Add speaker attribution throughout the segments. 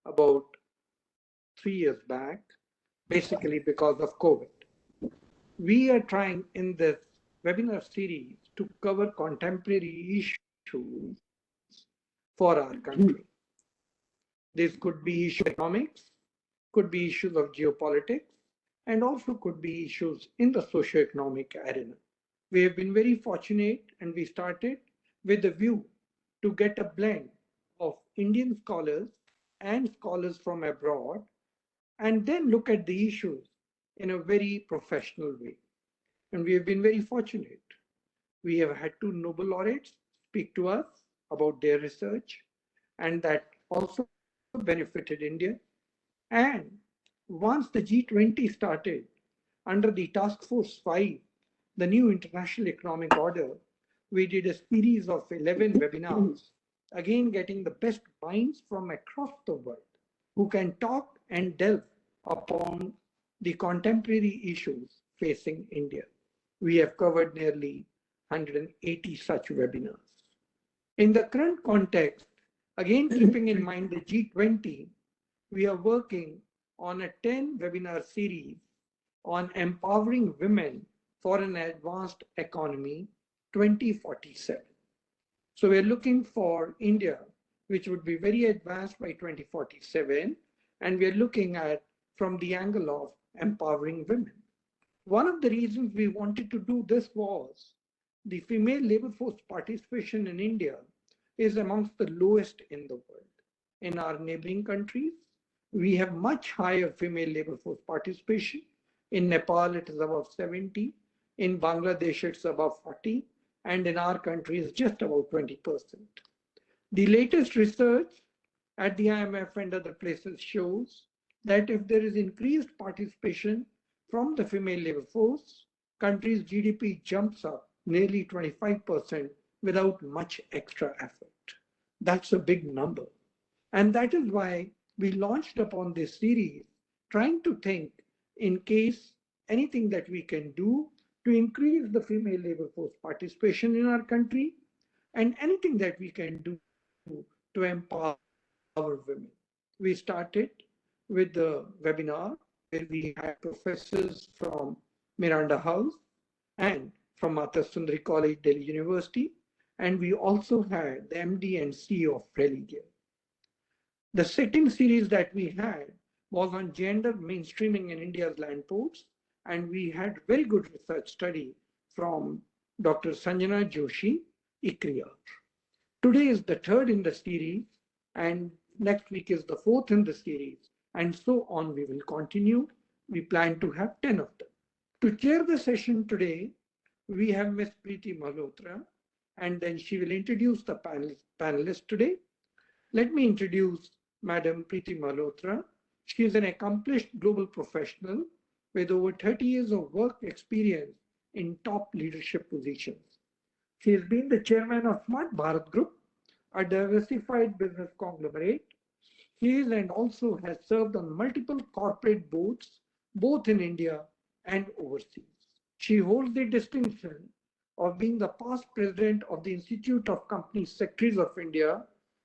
Speaker 1: about 3 years back, basically because of COVID. We are trying in this webinar series to cover contemporary issues for our country. This could be issues of economics, could be issues of geopolitics, and also could be issues in the socio-economic arena. We have been very fortunate and we started with the view to get a blend of Indian scholars and scholars from abroad and then look at the issues in a very professional way. And we have been very fortunate. We have had 2 Nobel laureates speak to us about their research, and that also benefited India. And once the G20 started under the Task Force 5, the new international economic order, we did a series of 11 webinars, again getting the best minds from across the world who can talk and delve upon the contemporary issues facing India. We have covered nearly 180 such webinars. In the current context, again keeping in mind the G20, we are working on a 10 webinar series on empowering women for an advanced economy 2047. So we're looking for India, which would be very advanced by 2047, and we're looking at from the angle of empowering women. One of the reasons we wanted to do this was the female labor force participation in India is amongst the lowest in the world. In our neighboring countries, we have much higher female labor force participation. In Nepal, it is above 70. In Bangladesh, it's above 40. And in our country, it's just about 20%. The latest research at the IMF and other places shows that if there is increased participation from the female labor force, countries' GDP jumps up nearly 25% without much extra effort. That's a big number. And that is why we launched upon this series, trying to think in case anything that we can do to increase the female labor force participation in our country, and anything that we can do to empower women. We started with the webinar where we had professors from Miranda House and from Mata Sundari College, Delhi University, and we also had the MD and CEO of Religare. The second series that we had was on gender mainstreaming in India's land ports, and we had very good research study from Dr. Sanjana Joshi, EGROW. Today is the third in the series, and next week is the fourth in the series, and so on we will continue. We plan to have 10 of them. To chair the session today, we have Ms. Preeti Malhotra, and then she will introduce the panelists today. Let me introduce Madam Preeti Malhotra. She is an accomplished global professional with over 30 years of work experience in top leadership positions. She has been the chairman of Smart Bharat Group, a diversified business conglomerate. She is and also has served on multiple corporate boards, both in India and overseas. She holds the distinction of being the past president of the Institute of Company Secretaries of India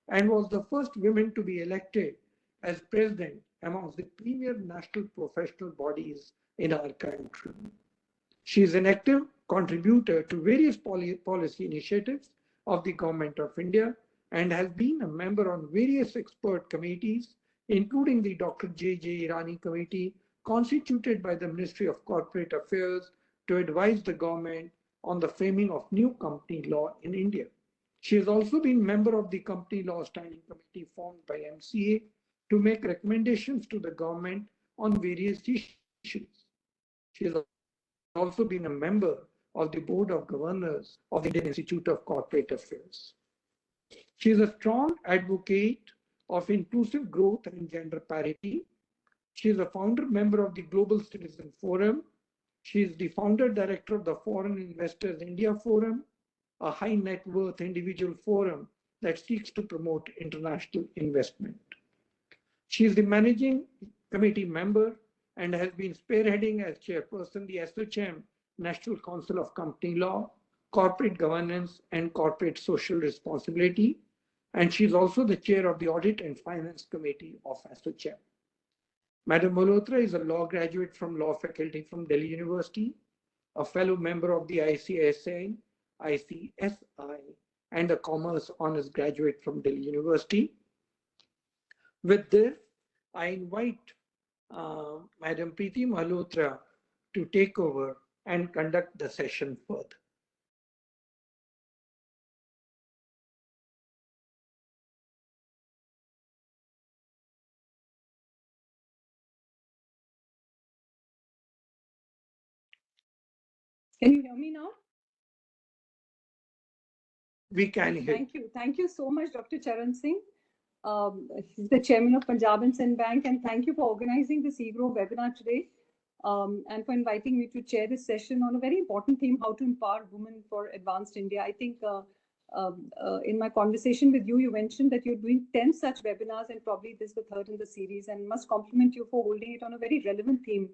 Speaker 1: and was the first woman to be elected as president amongst the premier national professional bodies in our country. She is an active contributor to various policy initiatives of the Government of India and has been a member on various expert committees, including the Dr. J. Irani Committee, constituted by the Ministry of Corporate Affairs to advise the government on the framing of new company law in India. She has also been member of the Company Law Standing Committee formed by MCA to make recommendations to the government on various issues. She has also been a member of the Board of Governors of the Indian Institute of Corporate Affairs. She is a strong advocate of inclusive growth and gender parity. She is a founder member of the Global Citizen Forum. She is the founder director of the Foreign Investors India Forum, a high net worth individual forum that seeks to promote international investment. She is the managing committee member and has been spearheading as chairperson the SHM National Council of Company Law, Corporate Governance and Corporate Social Responsibility, and she's also the chair of the Audit and Finance Committee of ASSOCHAM. Madam Malhotra is a law graduate from Law Faculty from Delhi University, a fellow member of the ICSI, and a Commerce Honours graduate from Delhi University. With this, I invite Madam Preeti Malhotra to take over and conduct the session further.
Speaker 2: Can you hear me now?
Speaker 1: We can hear.
Speaker 2: Thank you. Thank you so much, Dr. Charan Singh. He's the chairman of Punjab and Sind Bank, and thank you for organizing this EGROW webinar today and for inviting me to chair this session on a very important theme, how to empower women for advanced India. I think in my conversation with you, you mentioned that you're doing 10 such webinars, and probably this is the third in the series, and must compliment you for holding it on a very relevant theme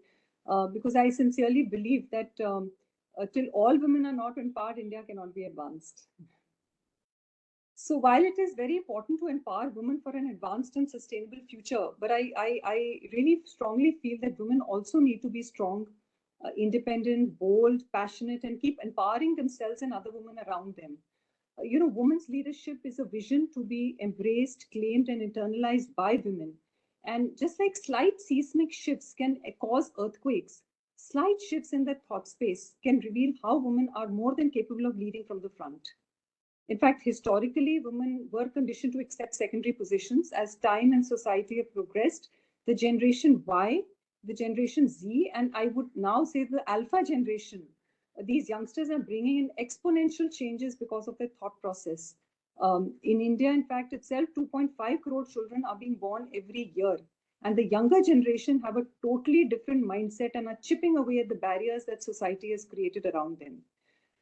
Speaker 2: because I sincerely believe that till all women are not empowered, India cannot be advanced. So while it is very important to empower women for an advanced and sustainable future, but I really strongly feel that women also need to be strong, independent, bold, passionate, and keep empowering themselves and other women around them. Women's leadership is a vision to be embraced, claimed, and internalized by women. And just like slight seismic shifts can cause earthquakes, slight shifts in that thought space can reveal how women are more than capable of leading from the front. In fact, historically, women were conditioned to accept secondary positions. As time and society have progressed, the generation Y, the generation Z, and I would now say the alpha generation, these youngsters are bringing in exponential changes because of their thought process. In India, in fact, itself, 2.5 crore children are being born every year. And the younger generation have a totally different mindset and are chipping away at the barriers that society has created around them.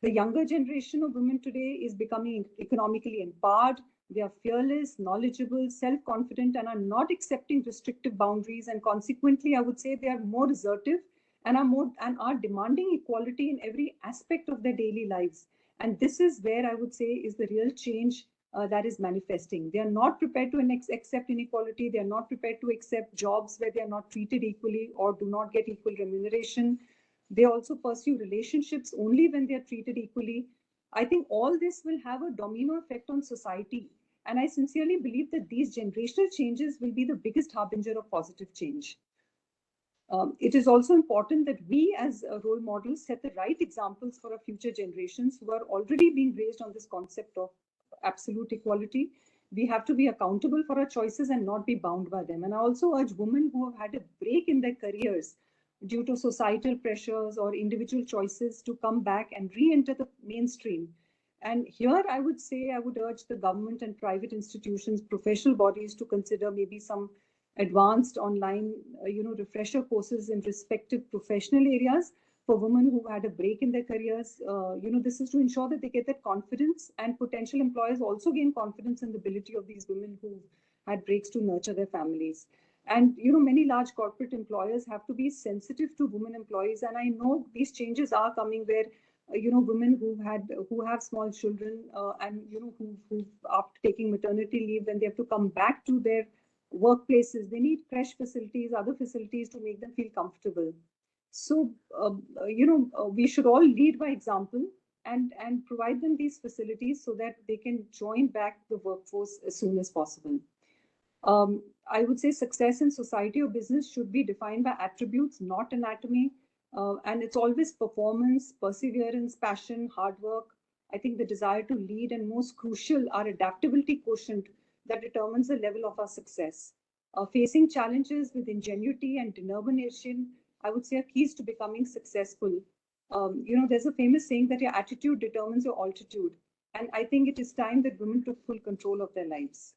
Speaker 2: The younger generation of women today is becoming economically empowered. They are fearless, knowledgeable, self-confident, and are not accepting restrictive boundaries. And consequently, I would say they are more assertive and are demanding equality in every aspect of their daily lives. And this is where I would say is the real change that is manifesting. They are not prepared to accept inequality. They are not prepared to accept jobs where they are not treated equally or do not get equal remuneration. They also pursue relationships only when they are treated equally. I think all this will have a domino effect on society. And I sincerely believe that these generational changes will be the biggest harbinger of positive change. It is also important that we as role models set the right examples for our future generations who are already being raised on this concept of absolute equality. We have to be accountable for our choices and not be bound by them. And I also urge women who have had a break in their careers due to societal pressures or individual choices to come back and re-enter the mainstream. And here I would say I would urge the government and private institutions, professional bodies to consider maybe some advanced online, refresher courses in respective professional areas for women who had a break in their careers. This is to ensure that they get that confidence, and potential employers also gain confidence in the ability of these women who had breaks to nurture their families. And many large corporate employers have to be sensitive to women employees, and I know these changes are coming where women who have small children and who after taking maternity leave, when they have to come back to their workplaces, they need creche facilities, other facilities to make them feel comfortable. So we should all lead by example and provide them these facilities so that they can join back the workforce as soon as possible. I would say success in society or business should be defined by attributes, not anatomy. And it's always performance, perseverance, passion, hard work. I think the desire to lead, and most crucial, our adaptability quotient that determines the level of our success. Facing challenges with ingenuity and determination, I would say, are keys to becoming successful. There's a famous saying that your attitude determines your altitude. And I think it is time that women took full control of their lives.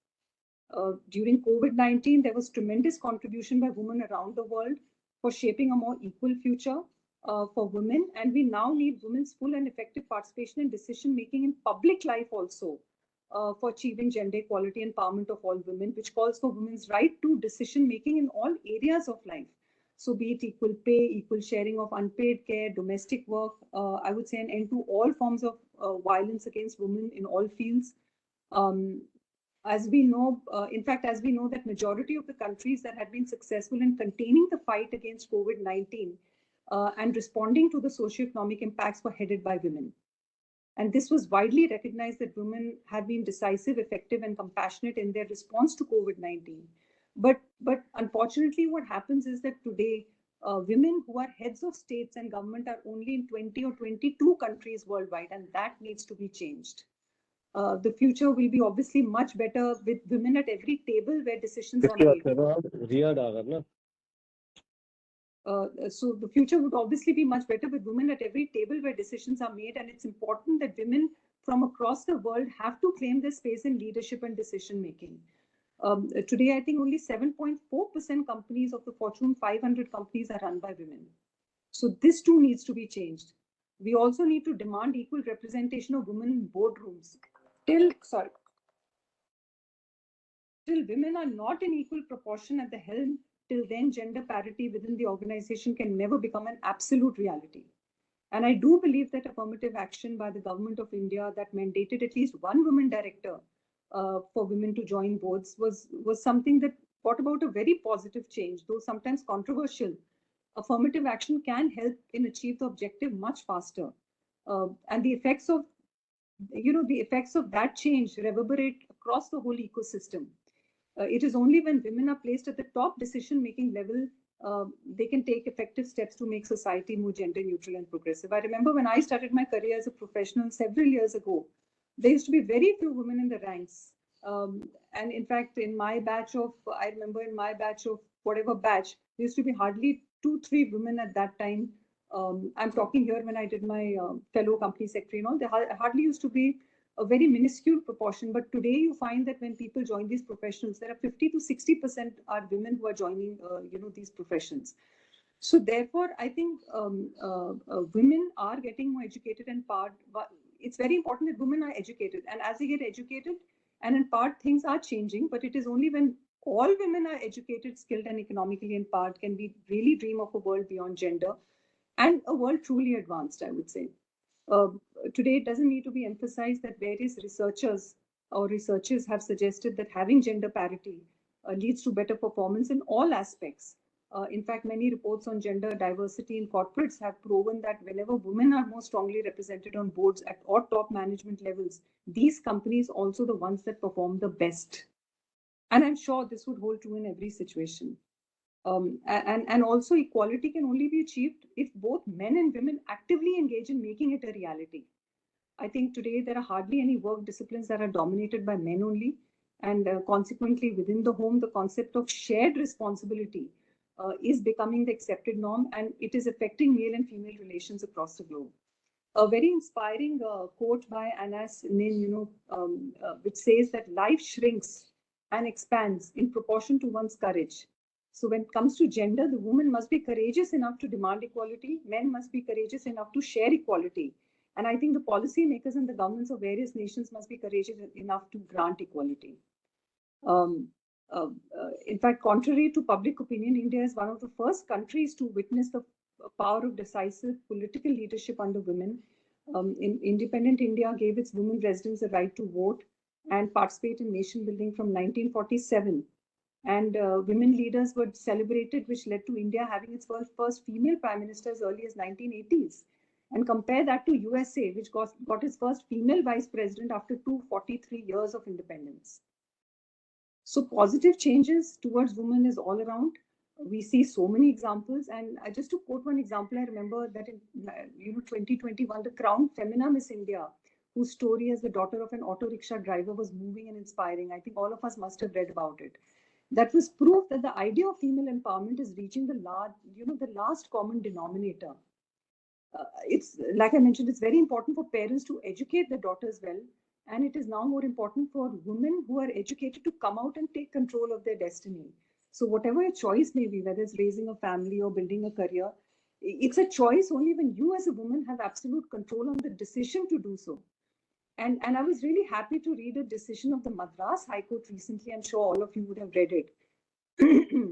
Speaker 2: During COVID-19, there was tremendous contribution by women around the world for shaping a more equal future for women. And we now need women's full and effective participation in decision making in public life also for achieving gender equality and empowerment of all women, which calls for women's right to decision making in all areas of life. So be it equal pay, equal sharing of unpaid care, domestic work, I would say an end to all forms of violence against women in all fields. As we know, in fact, as we know that majority of the countries that had been successful in containing the fight against COVID-19 and responding to the socioeconomic impacts were headed by women. And this was widely recognized that women have been decisive, effective, and compassionate in their response to COVID-19. But unfortunately, what happens is that today, women who are heads of states and government are only in 20 or 22 countries worldwide, and that needs to be changed. The future will be obviously much better with women at every table where decisions are made. So the future would obviously be much better with women at every table where decisions are made. And it's important that women from across the world have to claim their space in leadership and decision making. Today, I think only 7.4% companies of the Fortune 500 companies are run by women. So this too needs to be changed. We also need to demand equal representation of women in boardrooms. Till women are not in equal proportion at the helm, till then gender parity within the organization can never become an absolute reality. And I do believe that affirmative action by the government of India that mandated at least one woman director for women to join boards was something that brought about a very positive change, though sometimes controversial. Affirmative action can help in achieve the objective much faster. And the effects of that change reverberate across the whole ecosystem. It is only when women are placed at the top decision-making level they can take effective steps to make society more gender neutral and progressive. I remember when I started my career as a professional several years ago, there used to be very few women in the ranks. And in fact, I remember in my batch of whatever batch, there used to be hardly 2-3 women at that time. I'm talking here when I did my fellow company secretary and all, there hardly used to be a very minuscule proportion. But today you find that when people join these professionals, there are 50 to 60% are women who are joining, these professions. So therefore, I think women are getting more educated, and it's very important that women are educated. And as they get educated, and in part things are changing, but it is only when all women are educated, skilled, and economically empowered can we really dream of a world beyond gender and a world truly advanced, I would say. Today, it doesn't need to be emphasized that various researchers have suggested that having gender parity leads to better performance in all aspects. In fact, many reports on gender diversity in corporates have proven that whenever women are more strongly represented on boards or top management levels, these companies also the ones that perform the best. And I'm sure this would hold true in every situation. And also equality can only be achieved if both men and women actively engage in making it a reality. I think today there are hardly any work disciplines that are dominated by men only. And consequently, within the home, the concept of shared responsibility is becoming the accepted norm, and it is affecting male and female relations across the globe. A very inspiring quote by Anas Nin, which says that life shrinks and expands in proportion to one's courage. So when it comes to gender, the woman must be courageous enough to demand equality. Men must be courageous enough to share equality. And I think the policymakers and the governments of various nations must be courageous enough to grant equality. In fact, contrary to public opinion, India is one of the first countries to witness the power of decisive political leadership under women. Independent India gave its women residents the right to vote and participate in nation building from 1947. And women leaders were celebrated, which led to India having its first female prime minister as early as 1980s. And compare that to USA, which got its first female vice president after 243 years of independence. So positive changes towards women is all around. We see so many examples. And just to quote one example, I remember that in 2021, the crowned Femina Miss India, whose story as the daughter of an auto rickshaw driver was moving and inspiring. I think all of us must have read about it. That was proof that the idea of female empowerment is reaching the last common denominator. It's like I mentioned, it's very important for parents to educate their daughters well. And it is now more important for women who are educated to come out and take control of their destiny. So whatever your choice may be, whether it's raising a family or building a career, it's a choice only when you as a woman have absolute control on the decision to do so. And I was really happy to read a decision of the Madras High Court recently. I'm sure all of you would have read it.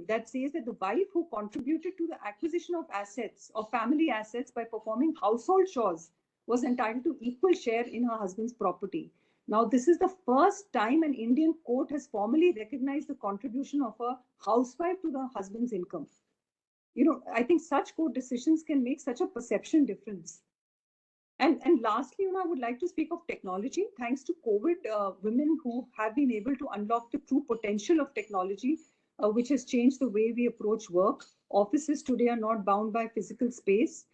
Speaker 2: That says that the wife who contributed to the acquisition of assets or family assets by performing household chores was entitled to equal share in her husband's property. Now, this is the first time an Indian court has formally recognized the contribution of a housewife to the husband's income. I think such court decisions can make such a perception difference. And lastly, I would like to speak of technology. Thanks to COVID, women who have been able to unlock the true potential of technology, which has changed the way we approach work. Offices today are not bound by physical space.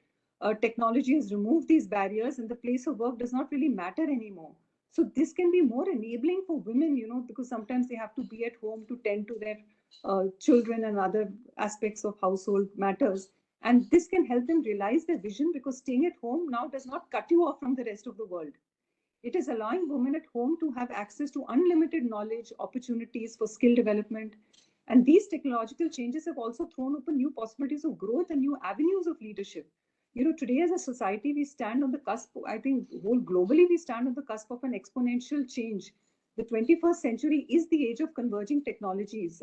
Speaker 2: Technology has removed these barriers, and the place of work does not really matter anymore. So this can be more enabling for women, because sometimes they have to be at home to tend to their children and other aspects of household matters. And this can help them realize their vision, because staying at home now does not cut you off from the rest of the world. It is allowing women at home to have access to unlimited knowledge, opportunities for skill development. And these technological changes have also thrown open new possibilities of growth and new avenues of leadership. Today as a society, we stand on the cusp, I think whole globally, we stand on the cusp of an exponential change. The 21st century is the age of converging technologies,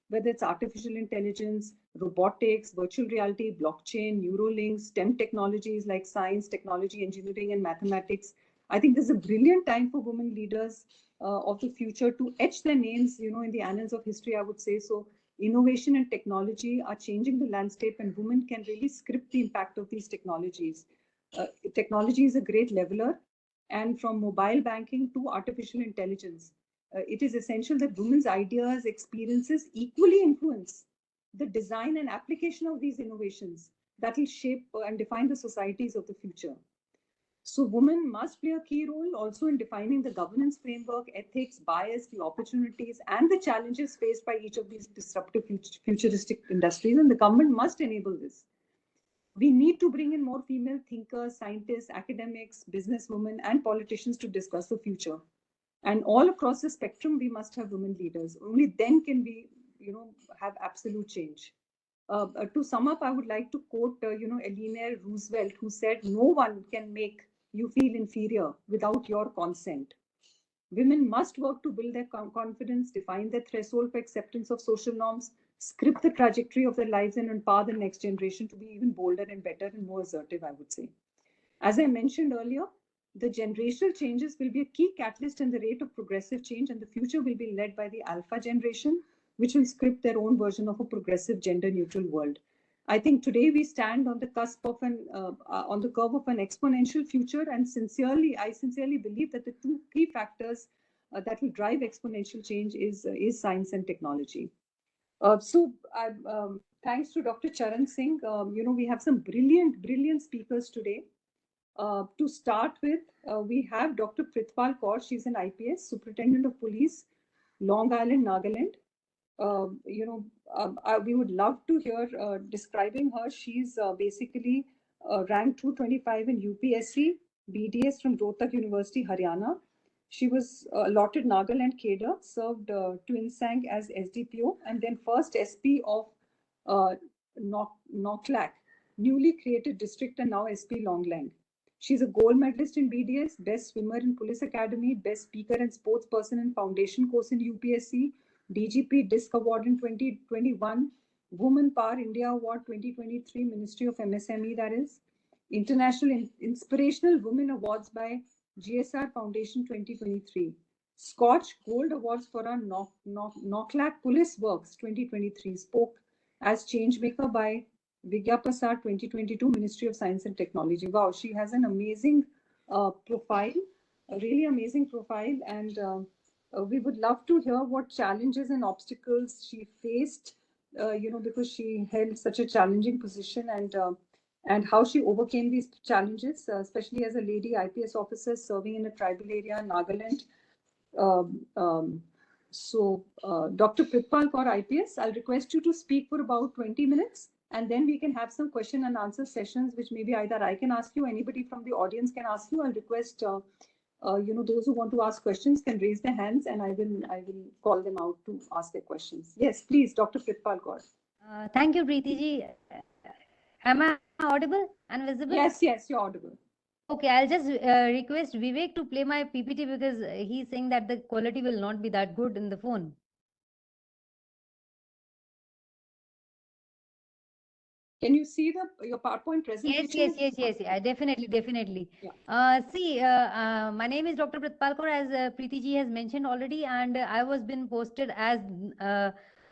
Speaker 2: whether it's artificial intelligence, robotics, virtual reality, blockchain, neurolinks, STEM technologies like science, technology, engineering, and mathematics. I think this is a brilliant time for women leaders of the future to etch their names, in the annals of history, I would say. So innovation and technology are changing the landscape, and women can really script the impact of these technologies. Technology is a great leveler, and from mobile banking to artificial intelligence, it is essential that women's ideas, experiences equally influence the design and application of these innovations that will shape and define the societies of the future. So women must play a key role also in defining the governance framework, ethics, bias, the opportunities, and the challenges faced by each of these disruptive futuristic industries, and the government must enable this. We need to bring in more female thinkers, scientists, academics, businesswomen, and politicians to discuss the future. And all across the spectrum, we must have women leaders. Only then can we, have absolute change. To sum up, I would like to quote, Eleanor Roosevelt, who said, "No one can make you feel inferior without your consent." Women must work to build their confidence, define their threshold for acceptance of social norms, script the trajectory of their lives, and empower the next generation to be even bolder and better and more assertive, I would say. As I mentioned earlier, the generational changes will be a key catalyst in the rate of progressive change, and the future will be led by the alpha generation, which will script their own version of a progressive, gender-neutral world. I think today we stand on the cusp of on the curve of an exponential future, and I sincerely believe that the two key factors that will drive exponential change is science and technology. Thanks to Dr. Charan Singh, we have some brilliant speakers today. To start with, we have Dr. Pritpal Kaur. She's an IPS, Superintendent of Police, Long Island, Nagaland. We would love to hear describing her. She's basically ranked 225 in UPSC, BDS from Rohtak University, Haryana. She was allotted Nagaland cadre, served Twinsang as SDPO, and then first SP of Noklak, newly created district, and now SP Longlang. She's a gold medalist in BDS, best swimmer in Police Academy, best speaker and sports person in foundation course in UPSC, DGP Disc Award in 2021, Women Power India Award 2023, Ministry of MSME, that is, International Inspirational Women Awards by GSR Foundation 2023, Scotch Gold Awards for our Noklak Police Works 2023, spoke as Changemaker by Vigya Prasad 2022, Ministry of Science and Technology. Wow, she has an amazing profile, a really amazing profile, and we would love to hear what challenges and obstacles she faced, because she held such a challenging position, and how she overcame these challenges, especially as a lady IPS officer serving in a tribal area, Nagaland. Dr. Pritpal Kaur IPS, I'll request you to speak for about 20 minutes, and then we can have some question and answer sessions, which maybe either I can ask you, anybody from the audience can ask you. I'll request, those who want to ask questions can raise their hands, and I will call them out to ask their questions. Yes, please, Dr. Pritpal Kaur.
Speaker 3: Thank you, Preeti ji. Am I audible and visible?
Speaker 2: Yes, you're audible.
Speaker 3: Okay, I'll just request Vivek to play my PPT, because he's saying that the quality will not be that good in the phone.
Speaker 2: Can you see your PowerPoint presentation?
Speaker 3: Yes. I definitely.
Speaker 2: Yeah.
Speaker 3: My name is Dr. Pritpal, as Preeti ji has mentioned already, and I was been posted as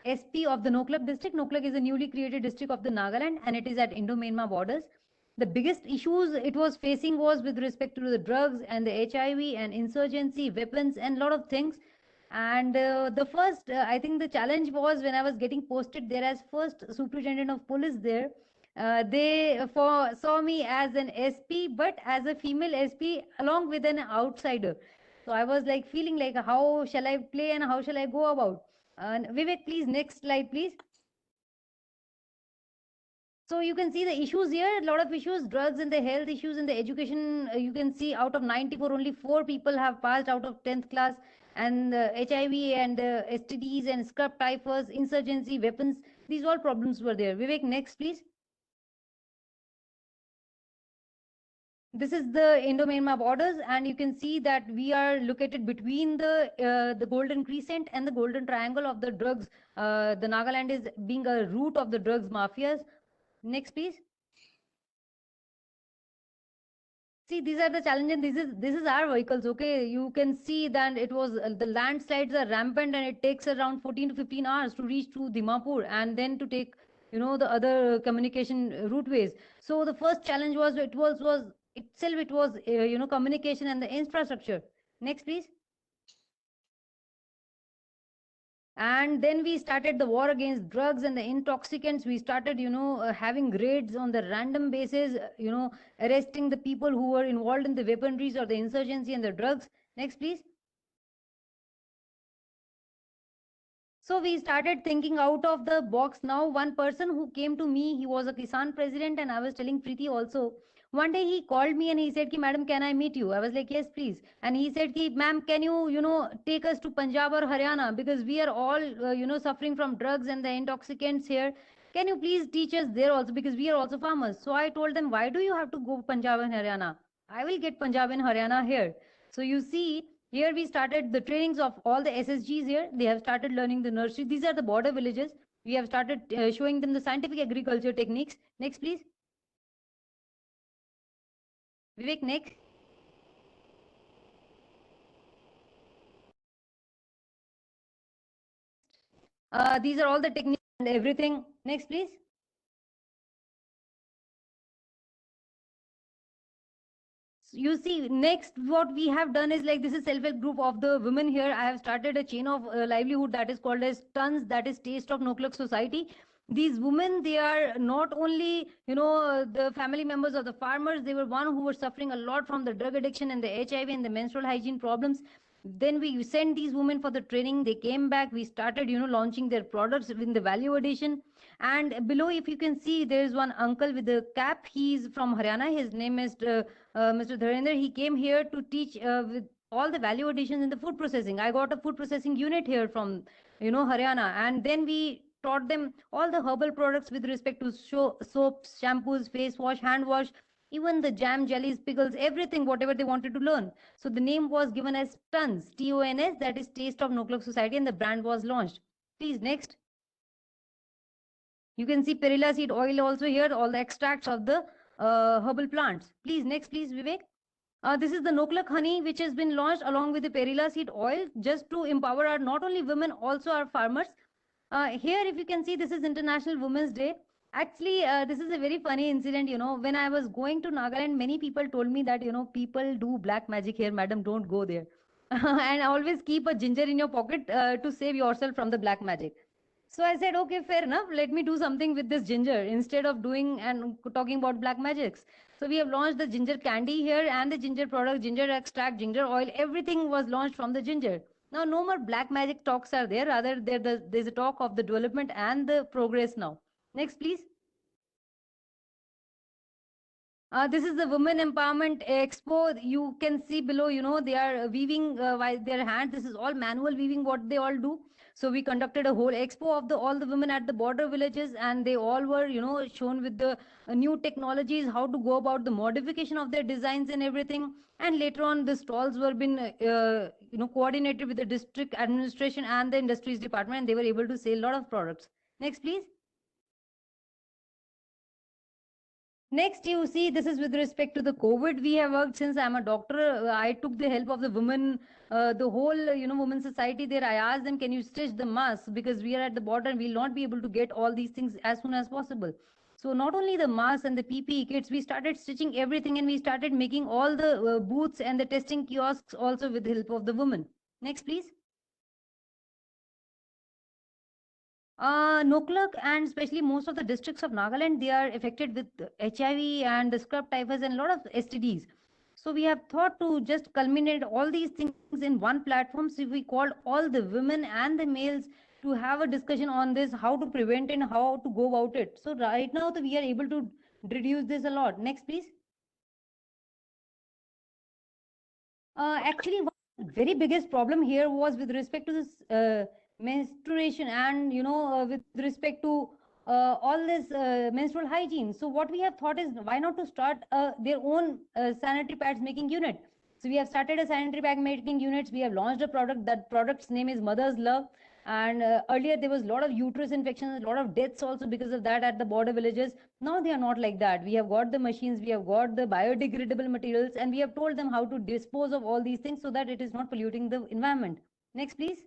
Speaker 3: SP of the Noklak district. Noklak is a newly created district of the Nagaland, and it is at Indo-Myanmar borders. The biggest issues it was facing was with respect to the drugs and the HIV and insurgency, weapons, and lot of things. And the first, I think the challenge was when I was getting posted there as first superintendent of police there. They saw me as an SP, but as a female SP along with an outsider. So I was like feeling like, how shall I play and how shall I go about? Vivek, please, next slide, please. So you can see the issues here, a lot of issues, drugs and the health issues in the education. You can see out of 94, only 4 people have passed out of 10th class, and HIV and STDs and scrub typhus, insurgency, weapons, these all problems were there. Vivek, next, please. This is the Indo-Myanmar borders, and you can see that we are located between the Golden Crescent and the Golden Triangle of the drugs. The Nagaland is being a root of the drugs mafias. Next, please. See, these are the challenges. This is our vehicles. Okay, you can see that it was the landslides are rampant, and it takes around 14 to 15 hours to reach to Dimapur, and then to take the other communication routeways. So the first challenge was it was communication and the infrastructure. Next, please. And then we started the war against drugs and the intoxicants. We started having raids on the random basis, arresting the people who were involved in the weaponries or the insurgency and the drugs. Next, please. So we started thinking out of the box. Now one person who came to me, he was a Kisan president, and I was telling Preeti also. One day he called me and he said, Madam, can I meet you? I was like, yes, please. And he said, ma'am, can you, take us to Punjab or Haryana? Because we are all, suffering from drugs and the intoxicants here. Can you please teach us there also? Because we are also farmers. So I told them, why do you have to go Punjab and Haryana? I will get Punjab and Haryana here. So you see, here we started the trainings of all the SSGs here. They have started learning the nursery. These are the border villages. We have started showing them the scientific agriculture techniques. Next, please. Vivek, next. These are all the techniques and everything. Next, please. You see, next what we have done is like, this is self-help group of the women here. I have started a chain of livelihood that is called as TONS, that is Taste of Noklak Society. These women, they are not only the family members of the farmers, they were one who were suffering a lot from the drug addiction and the HIV and the menstrual hygiene problems. Then we sent these women for the training. They came back. We started launching their products in the value addition. And below, if you can see, there is one uncle with the cap. He's from Haryana. His name is Mr. Dharendra. He came here to teach with all the value additions in the food processing. I got a food processing unit here from Haryana, and then we taught them all the herbal products with respect to soaps, shampoos, face wash, hand wash, even the jam, jellies, pickles, everything, whatever they wanted to learn. So the name was given as TONS, TONS, that is Taste of Noklak Society, and the brand was launched. Please, next. You can see perilla seed oil also here, all the extracts of the herbal plants. Please, next, please, Vivek. This is the Noklak honey, which has been launched along with the perilla seed oil, just to empower our not only women, also our farmers. Here, if you can see, this is International Women's Day. Actually, this is a very funny incident. When I was going to Nagaland, many people told me that, people do black magic here, madam, don't go there. And always keep a ginger in your pocket to save yourself from the black magic. So I said, okay, fair enough. Let me do something with this ginger instead of doing and talking about black magics. So we have launched the ginger candy here and the ginger product, ginger extract, ginger oil. Everything was launched from the ginger. Now, no more black magic talks are there. Rather, there's a talk of the development and the progress now. Next, please. This is the Women Empowerment Expo. You can see below, they are weaving by their hands. This is all manual weaving, what they all do. So we conducted a whole expo of all the women at the border villages, and they all were, shown with the new technologies, how to go about the modification of their designs and everything. And later on, the stalls were been, coordinated with the district administration and the industries department, and they were able to sell a lot of products. Next, please. Next, you see, this is with respect to the COVID. We have worked since I'm a doctor. I took the help of the women, the whole, women society there. I asked them, can you stitch the mask? Because we are at the border, we'll not be able to get all these things as soon as possible. So not only the masks and the PPE kits, we started stitching everything, and we started making all the booths and the testing kiosks also with the help of the women. Next, please. Noklak and especially most of the districts of Nagaland, they are affected with HIV and the scrub typhus and a lot of STDs. So we have thought to just culminate all these things in one platform. So we called all the women and the males to have a discussion on this, how to prevent and how to go about it. So right now we are able to reduce this a lot. Next, please. Actually, one very biggest problem here was with respect to this menstruation and with respect to all this menstrual hygiene. So what we have thought is, why not to start their own sanitary pads making unit. So we have started a sanitary pad making units. We have launched a product. That product's name is Mother's Love. And earlier there was a lot of uterus infections, a lot of deaths also because of that at the border villages. Now they are not like that. We have got the machines, we have got the biodegradable materials, and we have told them how to dispose of all these things so that it is not polluting the environment. Next, please.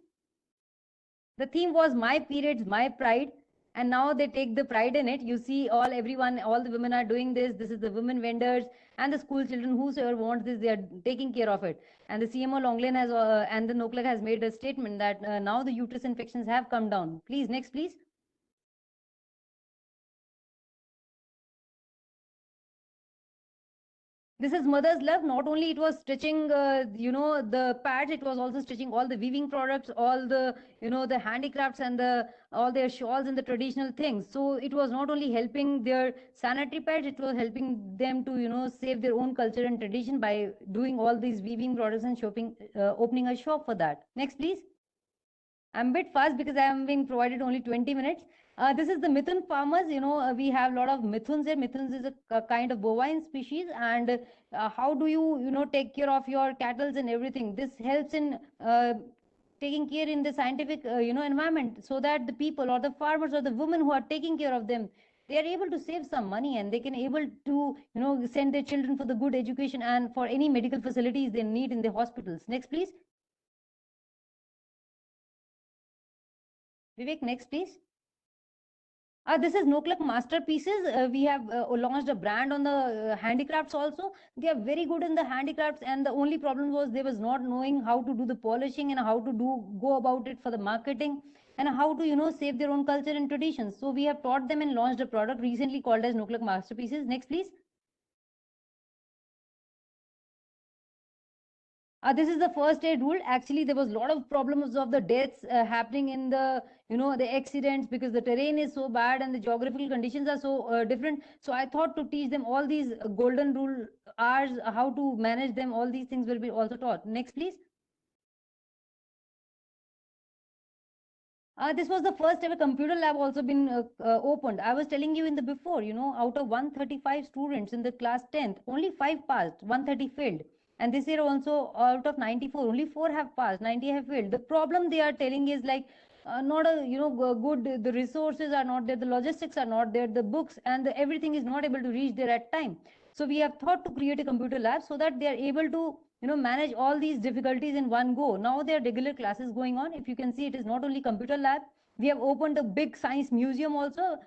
Speaker 3: The theme was my periods, my pride. And now they take the pride in it. You see everyone, all the women are doing this. This is the women vendors and the school children, whosoever wants this, they are taking care of it. And the CMO Longlen has, and the Noklak has made a statement that now the uterus infections have come down. Please, next, please. This is Mother's Love. Not only it was stitching, the pads, it was also stitching all the weaving products, all the, the handicrafts and all their shawls and the traditional things. So it was not only helping their sanitary pads, it was helping them to, save their own culture and tradition by doing all these weaving products and shopping, opening a shop for that. Next, please. I'm a bit fast because I am being provided only 20 minutes. This is the Mithun farmers. We have a lot of Mithuns here. Mithuns is a kind of bovine species. And how do you, take care of your cattle and everything? This helps in taking care in the scientific, environment, so that the people or the farmers or the women who are taking care of them, they are able to save some money, and they can able to, send their children for the good education and for any medical facilities they need in the hospitals. Next, please. Vivek, next, please. This is Noklak masterpieces. We have launched a brand on the handicrafts also. They are very good in the handicrafts, and the only problem was they was not knowing how to do the polishing and how to go about it for the marketing and how to save their own culture and traditions. So we have taught them and launched a product recently called as Noklak masterpieces. Next, please. This is the first aid rule. Actually, there was a lot of problems of the deaths happening in the, the accidents, because the terrain is so bad and the geographical conditions are so different. So I thought to teach them all these golden rule R's, how to manage them. All these things will be also taught. Next, please. This was the first ever computer lab also been opened. I was telling you in the before, out of 135 students in the class 10th, only 5 passed, 130 failed. And this year also, out of 94, only 4 have passed, 90 have failed. The problem they are telling is like, not a, good, the resources are not there, the logistics are not there, the books and everything is not able to reach there at time. So we have thought to create a computer lab so that they are able to, manage all these difficulties in one go. Now there are regular classes going on. If you can see, it is not only computer lab. We have opened a big science museum also.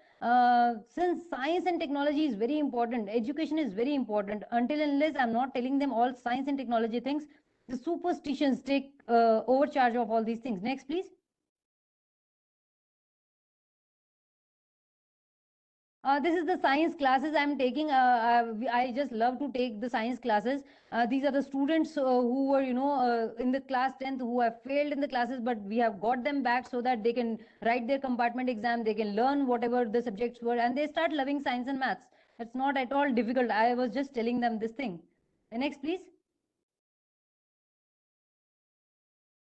Speaker 3: Since science and technology is very important, education is very important. Until and unless I'm not telling them all science and technology things, the superstitions take overcharge of all these things. Next, please. This is the science classes I'm taking. I just love to take the science classes. These are the students who were, in the class 10th, who have failed in the classes, but we have got them back so that they can write their compartment exam. They can learn whatever the subjects were, and they start loving science and maths. It's not at all difficult. I was just telling them this thing. Next, please.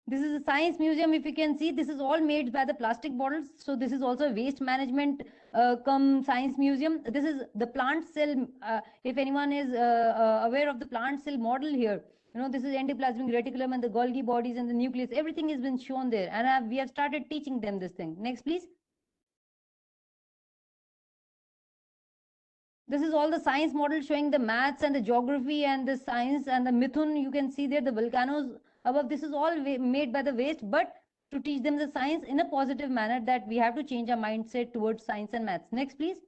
Speaker 3: This is a science museum. If you can see, this is all made by the plastic bottles. So this is also a waste management come science museum. This is the plant cell. If anyone is aware of the plant cell model here, this is endoplasmic reticulum and the Golgi bodies and the nucleus. Everything has been shown there, and we have started teaching them this thing. Next, please. This is all the science model showing the maths and the geography and the science and the Mithun. You can see there the volcanoes above. This is all made by the waste, but to teach them the science in a positive manner, that we have to change our mindset towards science and maths. Next, please.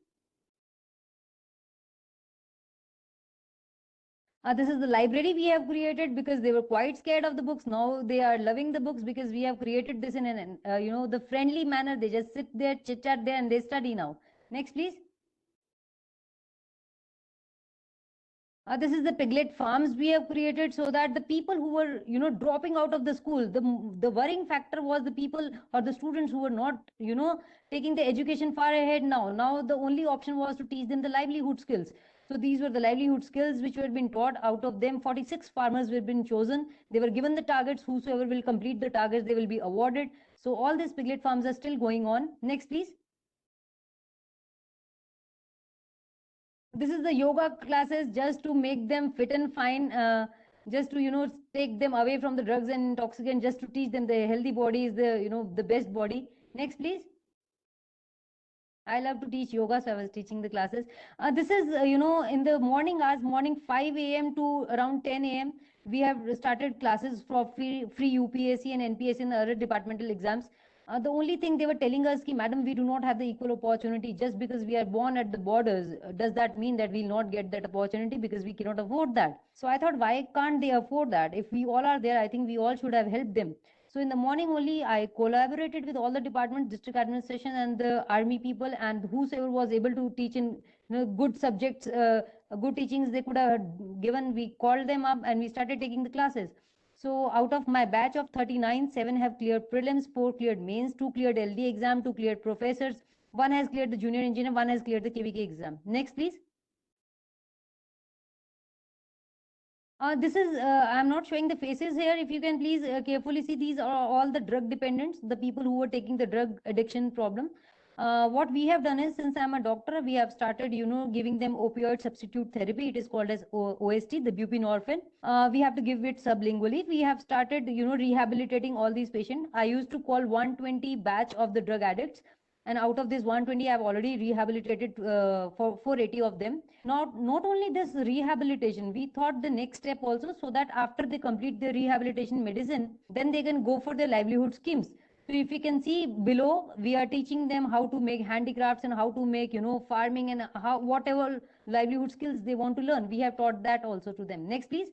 Speaker 3: This is the library we have created because they were quite scared of the books. Now they are loving the books because we have created this in an, the friendly manner. They just sit there, chit chat there, and they study now. Next, please. This is the piglet farms we have created so that the people who were, dropping out of the school, the worrying factor was the people or the students who were not, taking the education far ahead now. Now the only option was to teach them the livelihood skills. So these were the livelihood skills which were been taught. Out of them, 46 farmers were been chosen. They were given the targets. Whosoever will complete the targets, they will be awarded. So all these piglet farms are still going on. Next, please. This is the yoga classes just to make them fit and fine, just to take them away from the drugs and intoxicants, just to teach them the healthy body is the best body. Next, please. I love to teach yoga, so I was teaching the classes. This is in the morning hours, morning 5 a.m. to around 10 a.m. we have started classes for free UPSC and NPSC and other departmental exams. The only thing they were telling us, madam, we do not have the equal opportunity just because we are born at the borders. Does that mean that we'll not get that opportunity because we cannot afford that? So I thought, why can't they afford that? If we all are there, I think we all should have helped them. So in the morning only, I collaborated with all the departments, district administration and the army people, and whosoever was able to teach in good subjects, good teachings they could have given. We called them up and we started taking the classes. So out of my batch of 39, 7 have cleared prelims, 4 cleared mains, 2 cleared LD exam, 2 cleared professors, 1 has cleared the junior engineer, 1 has cleared the KVK exam. Next, please. This is, I'm not showing the faces here. If you can please carefully see, these are all the drug dependents, the people who were taking the drug addiction problem. What we have done is, since I'm a doctor, we have started, giving them opioid substitute therapy. It is called as OST, the buprenorphine. We have to give it sublingually. We have started, rehabilitating all these patients. I used to call 120 batch of the drug addicts. And out of this 120, I've already rehabilitated for 480 of them. Not only this rehabilitation, we thought the next step also, so that after they complete their rehabilitation medicine, then they can go for their livelihood schemes. So if you can see below, we are teaching them how to make handicrafts and how to make, farming and how whatever livelihood skills they want to learn. We have taught that also to them. Next, please.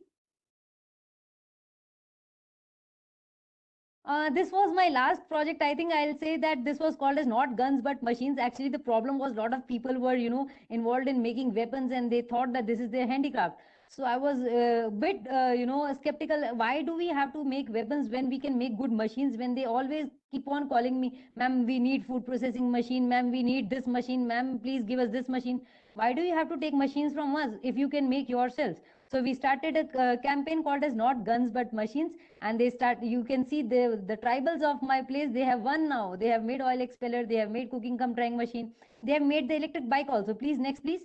Speaker 3: This was my last project. I think I'll say that this was called as not guns but machines. Actually, the problem was a lot of people were, involved in making weapons and they thought that this is their handicraft. So I was a bit, skeptical. Why do we have to make weapons when we can make good machines? When they always keep on calling me, ma'am, we need food processing machine, ma'am, we need this machine, ma'am, please give us this machine. Why do you have to take machines from us if you can make yourselves? So we started a campaign called as not guns but machines, and you can see the tribals of my place, they have won now. They have made oil expeller, they have made cooking cum drying machine, they have made the electric bike also. Please, next, please.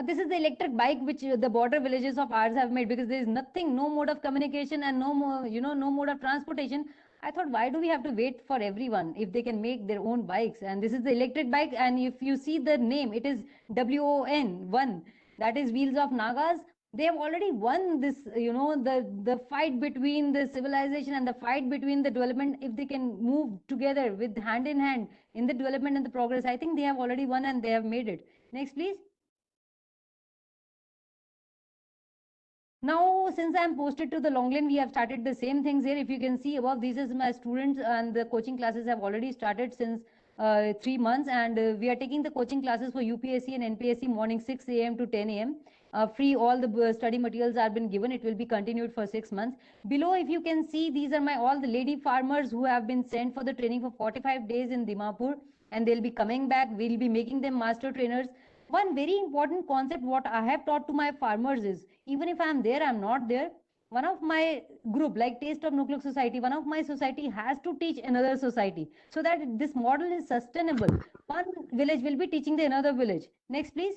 Speaker 3: This is the electric bike which the border villages of ours have made, because there is nothing, no mode of communication and no more, no mode of transportation. I thought, why do we have to wait for everyone if they can make their own bikes? And this is the electric bike, and if you see the name, it is WON1, that is Wheels of Nagas. They have already won this, the fight between the civilization and the fight between the development. If they can move together with hand in hand in the development and the progress, I think they have already won and they have made it. Next, please. Now, since I'm posted to the Longland, we have started the same things here. If you can see above, these is my students, and the coaching classes have already started since 3 months, and we are taking the coaching classes for UPSC and NPSC morning 6 a.m. to 10 a.m. Free, all the study materials are been given. It will be continued for 6 months. Below, if you can see, these are all the lady farmers who have been sent for the training for 45 days in Dimapur, and they'll be coming back. We'll be making them master trainers. One very important concept what I have taught to my farmers is, even if I'm there, I'm not there, one of my group, like Taste of Nuclear Society, one of my society has to teach another society, so that this model is sustainable. One village will be teaching the another village. Next, please.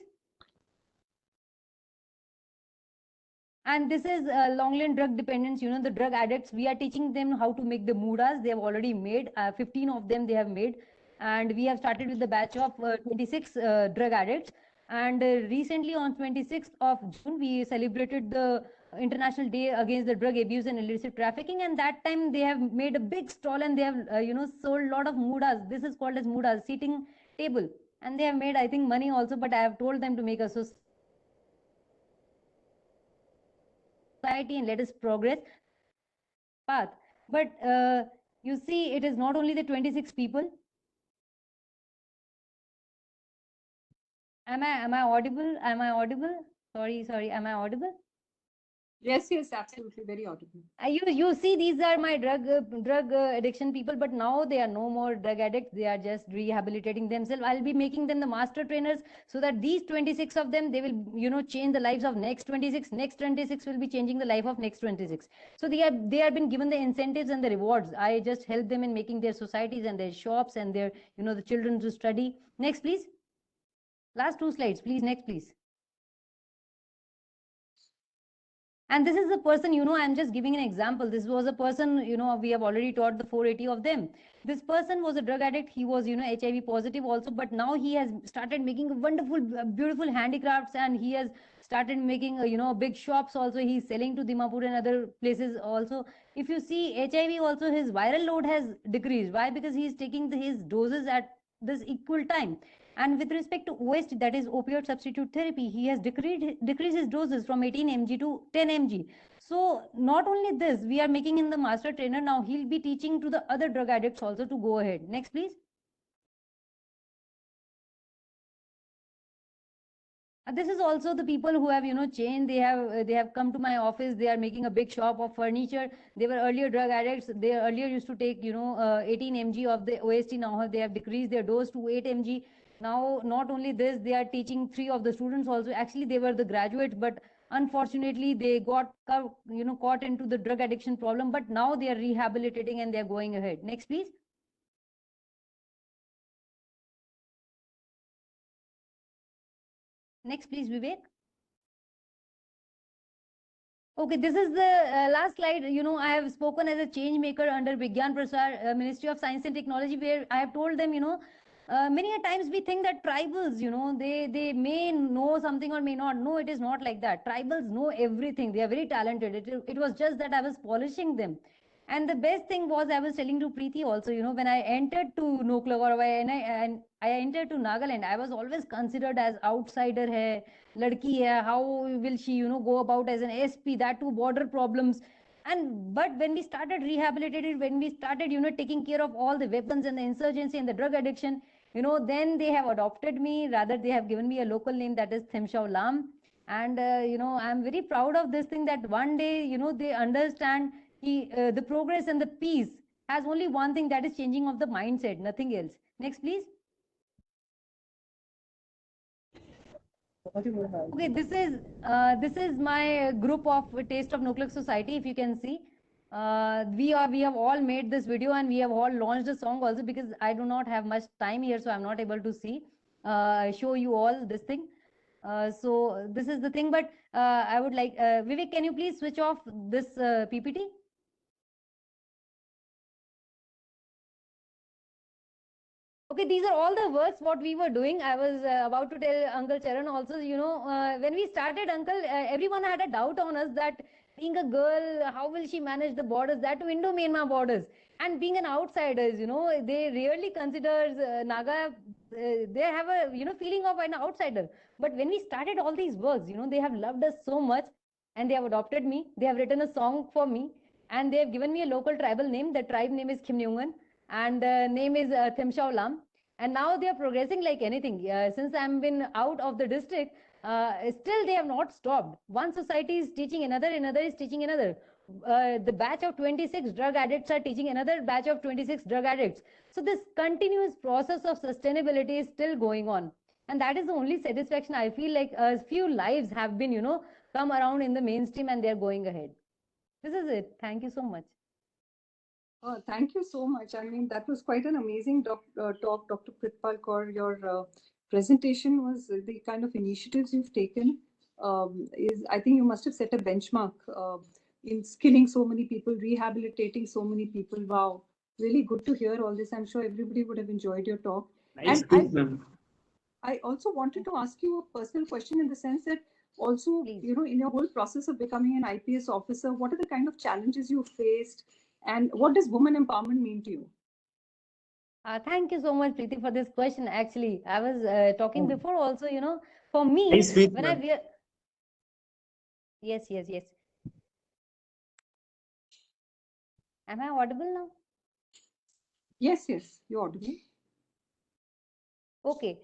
Speaker 3: And this is Longland drug dependence, the drug addicts. We are teaching them how to make the mudas. They have already made 15 of them they have made. and we have started with the batch of 26 drug addicts. And recently on 26th of June, we celebrated the International Day Against the Drug Abuse and Illicit Trafficking. And that time they have made a big stall and they have, sold a lot of mudas. This is called as mudas, seating table. And they have made, I think, money also, but I have told them to make a society and let us progress path. But you see, it is not only the 26 people. Am I audible? Am I audible? Sorry. Am I audible?
Speaker 2: Yes, absolutely, very audible.
Speaker 3: You see, these are my drug addiction people, but now they are no more drug addicts. They are just rehabilitating themselves. I'll be making them the master trainers so that these 26 of them, they will change the lives of next 26. Next 26 will be changing the life of next 26. So they have been given the incentives and the rewards. I just help them in making their societies and their shops and their the children to study. Next, please. Last 2 slides, please. Next, please. And this is the person, I'm just giving an example. This was a person, we have already taught the 480 of them. This person was a drug addict. He was, HIV positive also, but now he has started making wonderful, beautiful handicrafts, and he has started making, big shops also. He's selling to Dimapur and other places also. If you see HIV also, his viral load has decreased. Why? Because he's taking his doses at this equal time. And with respect to OST, that is opioid substitute therapy, he has decreased his doses from 18 mg to 10 mg. So not only this, we are making him the master trainer. Now he'll be teaching to the other drug addicts also to go ahead. Next, please. This is also the people who have changed. They have come to my office. They are making a big shop of furniture. They were earlier drug addicts. They earlier used to take 18 mg of the OST. Now they have decreased their dose to 8 mg. Now not only this, they are teaching 3 of the students also. Actually they were the graduates, but unfortunately they got caught into the drug addiction problem, but now they are rehabilitating and they are going ahead. Next, please. Next, please, Vivek. Okay, this is the last slide. I have spoken as a change maker under Vigyan Prasar, Ministry of Science and Technology, where I have told them, many a times we think that tribals, they may know something or may not. No, it is not like that. Tribals know everything. They are very talented. It was just that I was polishing them. And the best thing was, I was telling to Preeti also, when I entered to Noklak or when I entered to Nagaland, I was always considered as outsider hai, ladki hai, how will she, go about as an SP, that too border problems. But when we started rehabilitating, when we started, taking care of all the weapons and the insurgency and the drug addiction, then they have adopted me. Rather, they have given me a local name, that is Themshao Lam. And, I'm very proud of this thing, that one day, they understand the progress and the peace has only one thing, that is changing of the mindset, nothing else. Next, please. Okay, this is my group of Taste of Noklak Society. If you can see, we have all made this video and we have all launched a song also, because I do not have much time here, so I'm not able to show you all this thing. So this is the thing, but I would like Vivek, can you please switch off this PPT? Okay, these are all the works what we were doing. I was about to tell Uncle Charan also, when we started, Uncle, everyone had a doubt on us that being a girl, how will she manage the borders, that to Indo-Myanmar borders? And being an outsider, they rarely consider Naga, they have a, feeling of an outsider. But when we started all these works, they have loved us so much and they have adopted me. They have written a song for me and they have given me a local tribal name. The tribe name is Khimnyungan and name is Themshao Lam. And now they are progressing like anything. Since I'm been out of the district, still they have not stopped. One society is teaching another is teaching another. The batch of 26 drug addicts are teaching another batch of 26 drug addicts. So this continuous process of sustainability is still going on. And that is the only satisfaction. I feel like a few lives have been, come around in the mainstream and they're going ahead. This is it. Thank you so much.
Speaker 2: Thank you so much. I mean, that was quite an amazing talk, Dr. Pritpal Kaur. Your presentation was the kind of initiatives you've taken. I think you must have set a benchmark in skilling so many people, rehabilitating so many people. Wow. Really good to hear all this. I'm sure everybody would have enjoyed your talk.
Speaker 4: Nice
Speaker 2: And
Speaker 4: speech, ma'am.
Speaker 2: I also wanted to ask you a personal question in the sense that also,
Speaker 3: Please.
Speaker 2: in your whole process of becoming an IPS officer, what are the kind of challenges you faced and what does women empowerment mean to you?
Speaker 3: Thank you so much, Preeti, for this question. Actually, I was talking before also, for me,
Speaker 4: Nice speech,
Speaker 3: when I
Speaker 4: ma'am.
Speaker 3: wear. Yes, yes, yes. Am I audible now?
Speaker 2: Yes, yes, you're audible.
Speaker 3: Okay.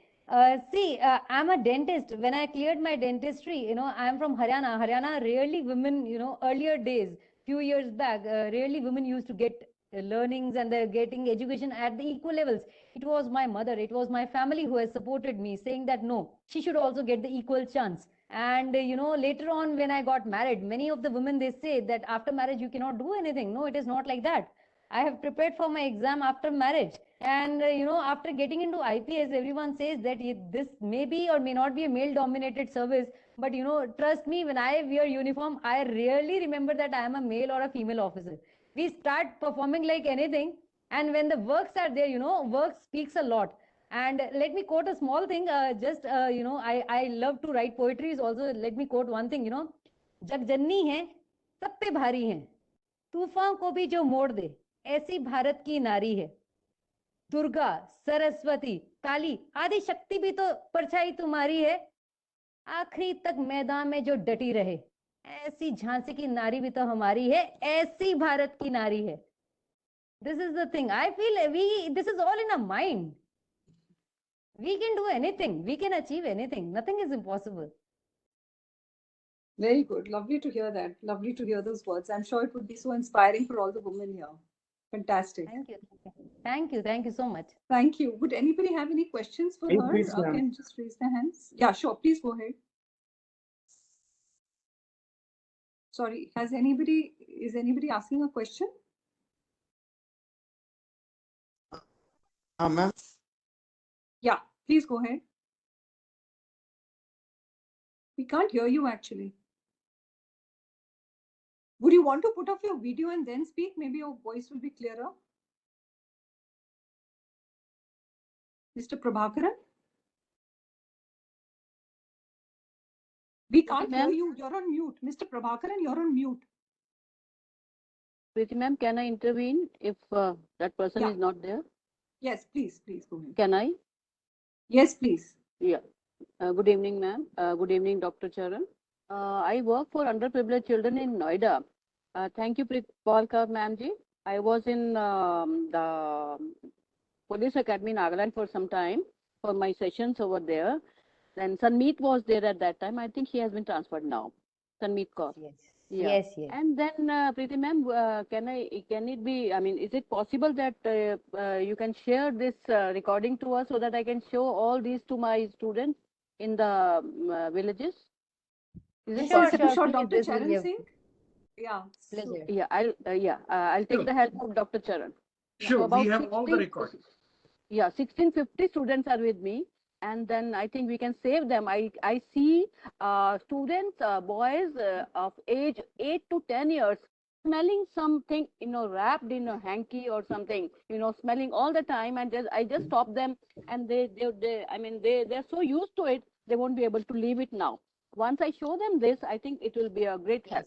Speaker 3: See, I'm a dentist. When I cleared my dentistry, I'm from Haryana. Haryana, rarely women, earlier days, few years back, rarely women used to get learnings and they're getting education at the equal levels. It was my mother, it was my family who has supported me, saying that no, she should also get the equal chance. And, later on when I got married, many of the women, they say that after marriage, you cannot do anything. No, it is not like that. I have prepared for my exam after marriage. And, after getting into IPS, everyone says that this may be or may not be a male dominated service. But, trust me, when I wear uniform, I rarely remember that I am a male or a female officer. We start performing like anything. And when the works are there, work speaks a lot. And let me quote a small thing. I love to write poetry. Also, let me quote one thing, जग जननी है, सब पे भारी है, तूफान को भी जो मोड़ दे, ऐसी भारत की नारी है. दुर्गा, सरस्वती, काली, आदि शक्ति भी तो परछाई तुम्हारी है. आखिरी तक मैदान में जो डटी रहे, ऐसी झांसी की नारी भी तो हमारी है, ऐसी भारत की नारी है. This is the thing. I feel this is all in our mind. We can do anything. We can achieve anything. Nothing is impossible.
Speaker 2: Very good. Lovely to hear that. Lovely to hear those words. I'm sure it would be so inspiring for all the women here. Fantastic.
Speaker 3: Thank you. Thank you. Thank you so much.
Speaker 2: Thank you. Would anybody have any questions for
Speaker 4: Please,
Speaker 2: her?
Speaker 4: please, ma'am.
Speaker 2: Can just raise their hands. Yeah, sure. Please go ahead. Sorry, is anybody asking a question?
Speaker 5: Ma'am.
Speaker 2: Yeah, please go ahead. We can't hear you actually. Would you want to put off your video and then speak? Maybe your voice will be clearer. Mr. Prabhakaran? We can't hear you. You're on mute. Mr. Prabhakaran, you're on mute.
Speaker 6: Preeti ma'am, can I intervene if that person is not there?
Speaker 2: Yes, please go ahead.
Speaker 6: Can I?
Speaker 2: Yes, please.
Speaker 6: Yeah. Good evening, ma'am. Good evening, Dr. Charan. I work for underprivileged children in Noida. Thank you, Pritpal ma'am ji. I was in the Police Academy in Nagaland for some time for my sessions over there. Then Sunmeet was there at that time. I think he has been transferred now. Sunmeet Kaur.
Speaker 3: Yes.
Speaker 6: Yeah.
Speaker 3: Yes, yes.
Speaker 6: And then, Preeti ma'am, can it be, I mean, is it possible that you can share this recording to us so that I can show all these to my students in the villages? Is it
Speaker 3: Sure,
Speaker 6: possible?
Speaker 2: Sure,
Speaker 3: please,
Speaker 2: Dr.
Speaker 3: this will
Speaker 2: Charan
Speaker 3: be a
Speaker 2: Singh. Yeah.
Speaker 3: pleasure.
Speaker 6: Yeah, I'll take
Speaker 1: Sure.
Speaker 6: the help of Dr. Charan.
Speaker 1: Sure,
Speaker 6: So about
Speaker 1: we have all the
Speaker 6: 16
Speaker 1: recordings.
Speaker 6: Yeah, 1650 students are with me. And then I think we can save them. I see students, boys of age 8 to 10 years smelling something, wrapped in a hanky or something, smelling all the time. And I just stop them, and they're so used to it, they won't be able to leave it now. Once I show them this, I think it will be a great help.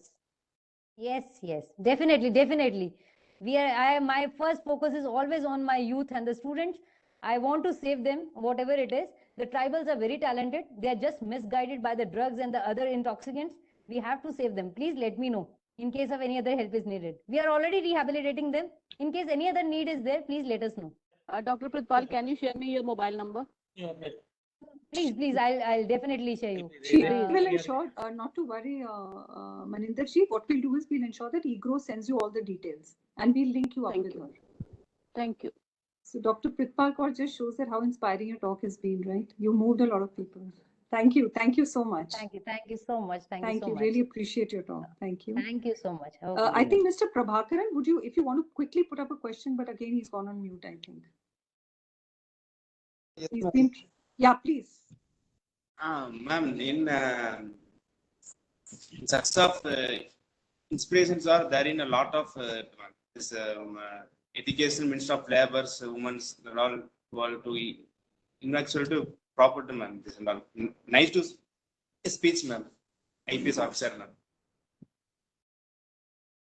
Speaker 3: Yes, definitely. My first focus is always on my youth and the students. I want to save them, whatever it is. The tribals are very talented. They are just misguided by the drugs and the other intoxicants. We have to save them. Please let me know in case of any other help is needed. We are already rehabilitating them. In case any other need is there, please let us know.
Speaker 6: Dr. Pritpal, can you share me your mobile number?
Speaker 3: Please, I'll definitely share you.
Speaker 2: She will ensure, not to worry, Maninder ji. What we'll do is we'll ensure that EGROW sends you all the details and we'll link you up with her.
Speaker 6: Thank you.
Speaker 2: So Dr. Pritpal Kaur just shows that how inspiring your talk has been, right? You moved a lot of people. Thank you so much.
Speaker 3: Thank you so much. Thank you.
Speaker 2: Really appreciate your talk. Thank you.
Speaker 3: Thank you so much.
Speaker 2: I think Mr. Prabhakaran, if you want to quickly put up a question, but again he's gone on mute, I think.
Speaker 5: Yes,
Speaker 2: He's been, yeah, please.
Speaker 4: Ma'am, in such of inspirations are there in a lot of this education, Minister of Labor's, women's, and all to intellectual to proper to ma'am. This and all. Nice to speech, ma'am. IPS officer, ma'am.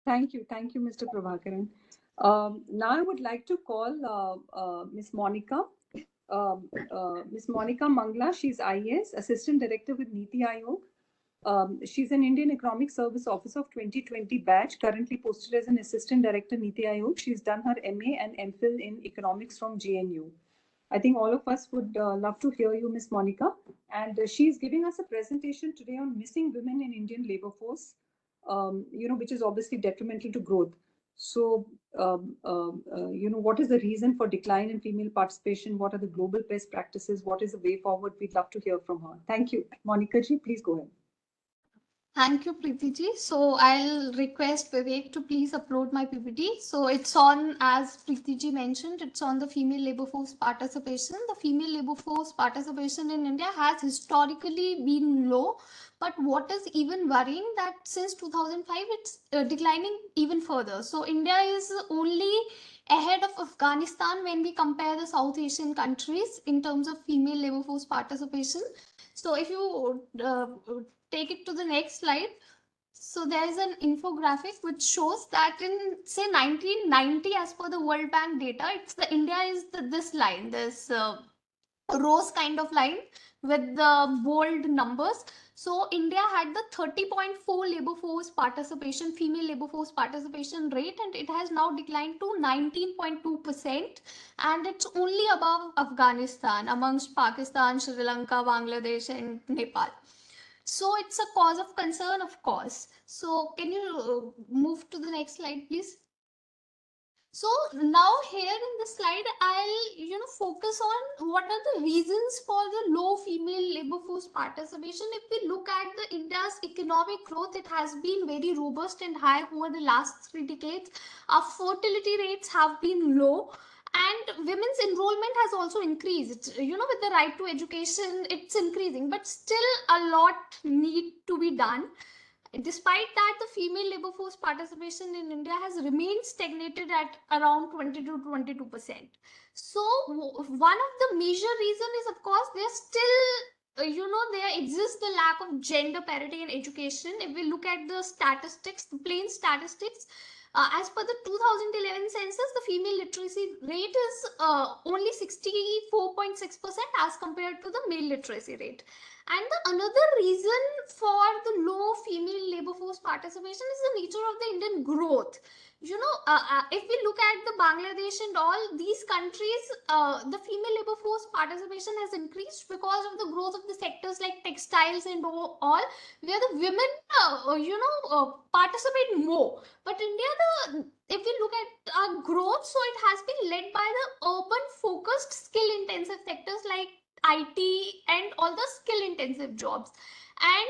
Speaker 2: Thank you, Mr. Prabhakaran. Now I would like to call Ms. Monika. Ms. Monika Mangla, she's IAS, Assistant Director with Niti Aayog. She's an Indian Economic Service Officer of 2020 batch, currently posted as an Assistant Director Niti Aayog. She's done her MA and MPhil in Economics from JNU. I think all of us would love to hear you, Ms. Monika. And she's giving us a presentation today on missing women in Indian labor force, which is obviously detrimental to growth. So, what is the reason for decline in female participation? What are the global best practices? What is the way forward? We'd love to hear from her. Thank you. Monika ji, please go ahead.
Speaker 5: Thank you, Preeti ji. So I'll request Vivek to please upload my PPT. So it's on, as Preeti ji mentioned, it's on the female labor force participation. The female labor force participation in India has historically been low. But what is even worrying that since 2005, it's declining even further. So India is only ahead of Afghanistan when we compare the South Asian countries in terms of female labor force participation. So if you take it to the next slide. So there is an infographic which shows that in say 1990, as per the World Bank data, India is this line, this rose kind of line with the bold numbers. So India had the 30.4 labor force participation, female labor force participation rate, and it has now declined to 19.2%, and it's only above Afghanistan amongst Pakistan, Sri Lanka, Bangladesh, and Nepal. So it's a cause of concern, of course. So can you move to the next slide, please? So now here in this slide, I'll focus on what are the reasons for the low female labor force participation. If we look at the India's economic growth, it has been very robust and high over the last 3 decades. Our fertility rates have been low, and women's enrollment has also increased. With the right to education, it's increasing, but still a lot need to be done. Despite that, the female labor force participation in India has remained stagnated at around 20 to 22%. So one of the major reasons is, of course, there's still there exists the lack of gender parity in education. If we look at the statistics, the plain statistics, as per the 2011 census, the female literacy rate is only 64.6% as compared to the male literacy rate. And the another reason for the low female labor force participation is the nature of the Indian growth. If we look at the Bangladesh and all these countries, the female labor force participation has increased because of the growth of the sectors like textiles and all, where the women, participate more. But India, if we look at our growth, so it has been led by the urban focused skill intensive sectors like IT and all the skill intensive jobs. And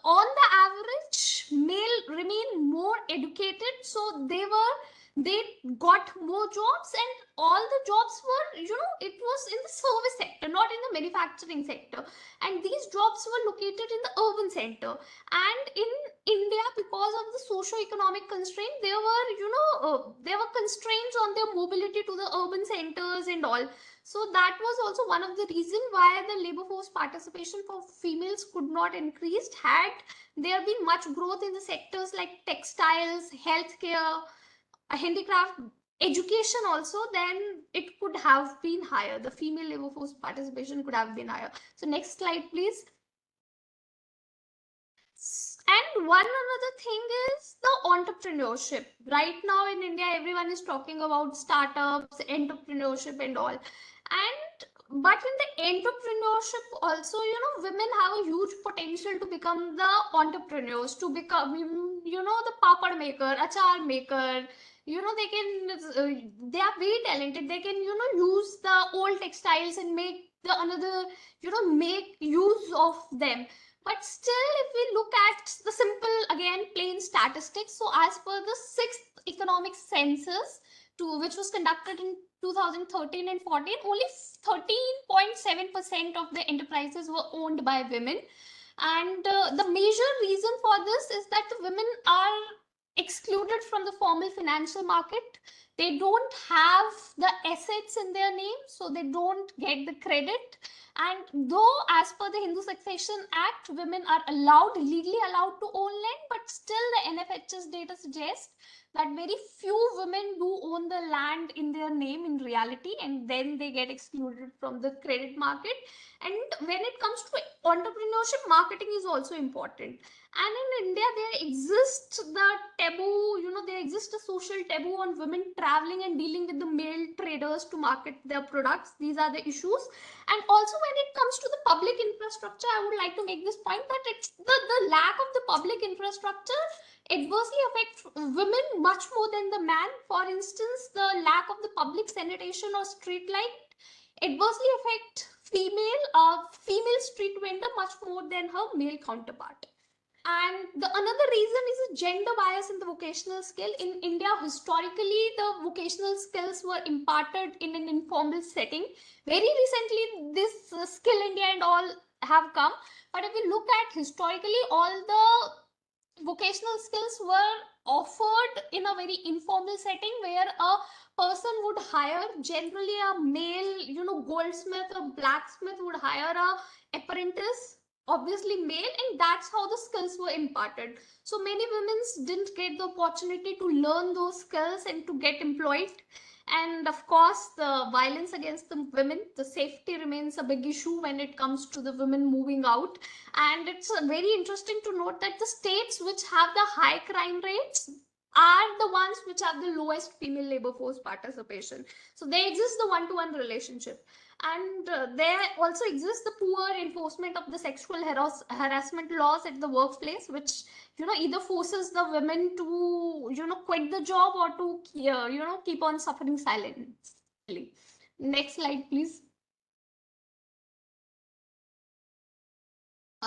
Speaker 5: on the average, male remain more educated, so they got more jobs, and all the jobs were, it was in the service sector, not in the manufacturing sector, and these jobs were located in the urban center. And in India, because of the socio-economic constraint, there were constraints on their mobility to the urban centers and all. So that was also one of the reasons why the labor force participation for females could not increase. Had there been much growth in the sectors like textiles, healthcare, handicraft, education also, then it could have been higher. The female labor force participation could have been higher. So next slide, please. And one another thing is the entrepreneurship. Right now in India, everyone is talking about startups, entrepreneurship and all. But in the entrepreneurship also, women have a huge potential to become the entrepreneurs, to become, the papad maker, achar maker. They are very talented. They can, use the old textiles and make make use of them. But still, if we look at the simple, again, plain statistics, so as per the 6th economic census, which was conducted in 2013 and 14, only 13.7% of the enterprises were owned by women. And the major reason for this is that the women are excluded from the formal financial market. They don't have the assets in their name, so they don't get the credit. And though as per the Hindu Succession Act, women are legally allowed to own land, but still the NFHS data suggests that very few women do own the land in their name in reality, and then they get excluded from the credit market. And when it comes to entrepreneurship, marketing is also important. And in India, there exists the taboo, there exists a social taboo on women traveling and dealing with the male traders to market their products. These are the issues. And also when it comes to the public infrastructure, I would like to make this point that it's the lack of the public infrastructure adversely affects women much more than the man. For instance, the lack of the public sanitation or street light adversely affect female street vendor much more than her male counterpart. And the another reason is a gender bias in the vocational skill. In India, historically, the vocational skills were imparted in an informal setting. Very recently, this Skill India and all have come. But if we look at historically, all the vocational skills were offered in a very informal setting where a person would hire generally a male, goldsmith or blacksmith would hire a apprentice, obviously male, and that's how the skills were imparted. So many women didn't get the opportunity to learn those skills and to get employed. And of course, the violence against the women, the safety remains a big issue when it comes to the women moving out. And it's very interesting to note that the states which have the high crime rates are the ones which have the lowest female labor force participation. So there exists the one-to-one relationship. And there also exists the poor enforcement of the sexual harassment laws at the workplace, which either forces the women to quit the job or to keep on suffering silently. Next slide, please.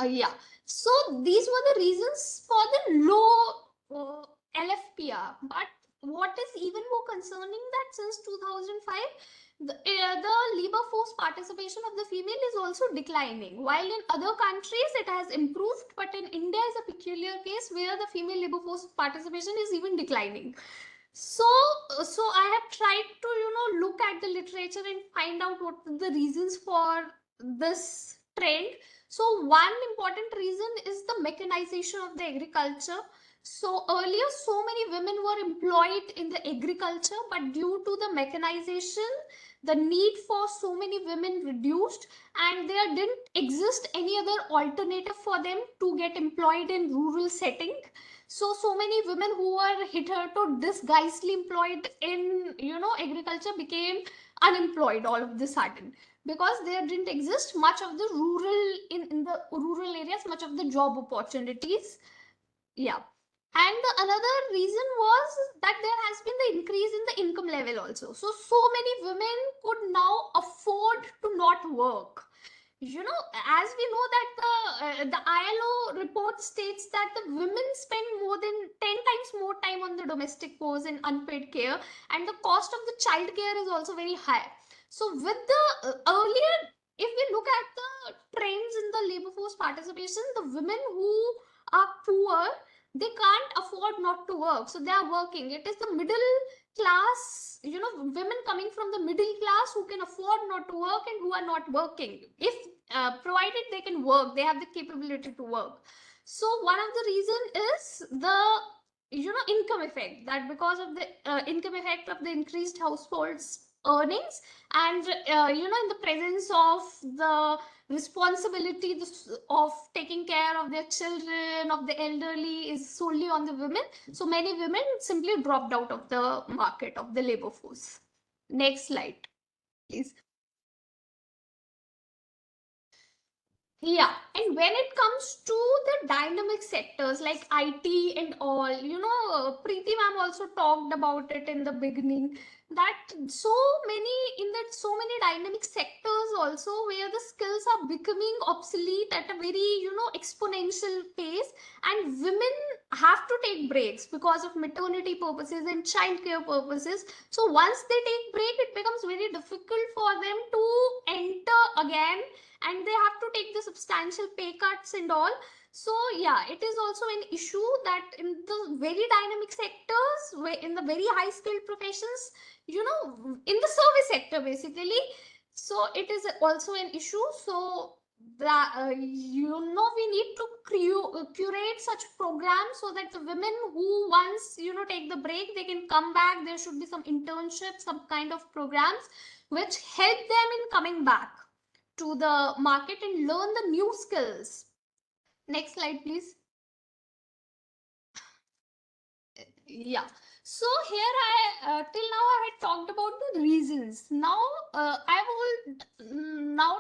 Speaker 5: Yeah. So these were the reasons for the low LFPR. But what is even more concerning that since 2005, the labor force participation of the female is also declining. While in other countries it has improved, but in India is a peculiar case where the female labor force participation is even declining. So I have tried to look at the literature and find out what the reasons for this trend. So one important reason is the mechanization of the agriculture. So earlier, so many women were employed in the agriculture, but due to the mechanization, the need for so many women reduced, and there didn't exist any other alternative for them to get employed in rural setting. So many women who were hitherto disguisedly employed in agriculture became unemployed all of the sudden, because there didn't exist much of the rural in the rural areas, much of the job opportunities. Yeah. And the another reason was that there has been the increase in the income level also. So many women could now afford to not work. As we know that the ILO report states that the women spend more than 10 times more time on the domestic chores and unpaid care, and the cost of the child care is also very high. So with the earlier, if we look at the trends in the labor force participation, the women who are poor, they can't afford not to work, so they are working. It is the middle class, women coming from the middle class who can afford not to work and who are not working. If provided they can work, they have the capability to work. So one of the reason is the income effect, that because of the income effect of the increased households earnings, and in the presence of the responsibility of taking care of their children, of the elderly, is solely on the women. So many women simply dropped out of the market of the labor force. Next slide, please. Yeah, and when it comes to the dynamic sectors like IT and all, Preeti ma'am also talked about it in the beginning, that so many dynamic sectors also where the skills are becoming obsolete at a very exponential pace, and women have to take breaks because of maternity purposes and childcare purposes. So once they take break, it becomes very difficult for them to enter again, and they have to take the substantial pay cuts and all. So yeah, it is also an issue that in the very dynamic sectors, in the very high skilled professions, you know, in the service sector basically, so it is also an issue. So that you know, we need to curate such programs so that the women who once, you know, take the break, they can come back. There should be some internships, some kind of programs which help them in coming back to the market and learn the new skills. Next slide, please. Yeah. So here till now I had talked about the reasons. Now I would now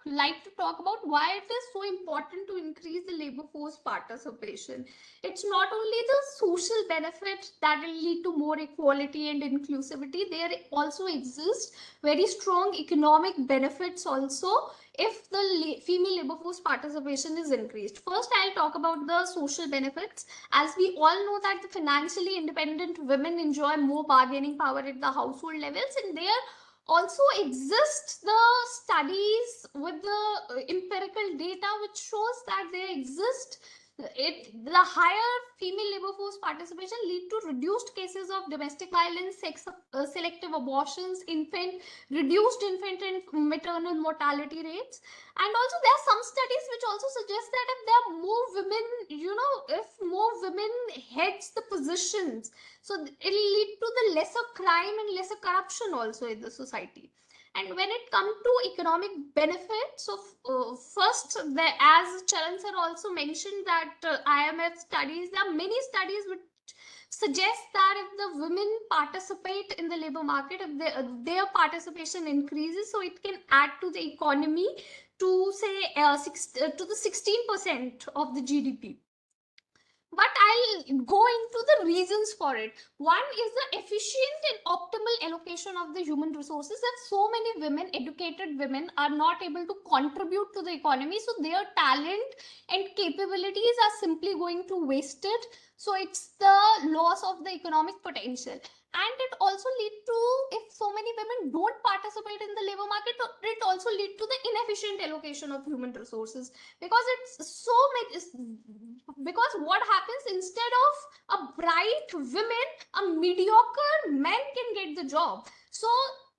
Speaker 5: like to talk about why it is so important to increase the labor force participation. It's not only the social benefit that will lead to more equality and inclusivity. There also exist very strong economic benefits also if the female labor force participation is increased. First, I'll talk about the social benefits. As we all know that the financially independent women enjoy more bargaining power at the household levels, and there also exists the studies with the empirical data which shows that there exist the higher female labor force participation lead to reduced cases of domestic violence, sex selective abortions, reduced infant and maternal mortality rates. And also there are some studies which also suggest that if there are more women, you know, if more women heads the positions, so it will lead to the lesser crime and lesser corruption also in the society. And when it comes to economic benefits, so first, as Charan sir also mentioned that IMF studies, there are many studies which suggest that if the women participate in the labor market, if their participation increases, so it can add to the economy to say to the 16% of the GDP. But I'll go into the reasons for it. One is the efficient and optimal allocation of the human resources. That so many women, educated women, are not able to contribute to the economy, so their talent and capabilities are simply going to wasted. So it's the loss of the economic potential. And it also lead to, if so many women don't participate in the labor market, it also lead to the inefficient allocation of human resources, because it's so many, because what happens, instead of a bright woman, a mediocre man can get the job. So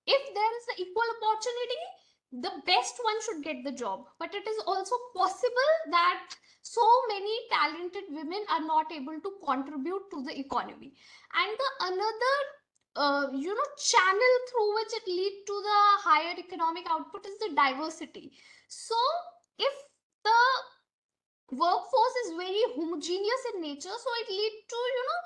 Speaker 5: if there is the equal opportunity, the best one should get the job. But it is also possible that so many talented women are not able to contribute to the economy. And the another you know, channel through which it lead to the higher economic output is the diversity. So if the workforce is very homogeneous in nature, so it lead to, you know,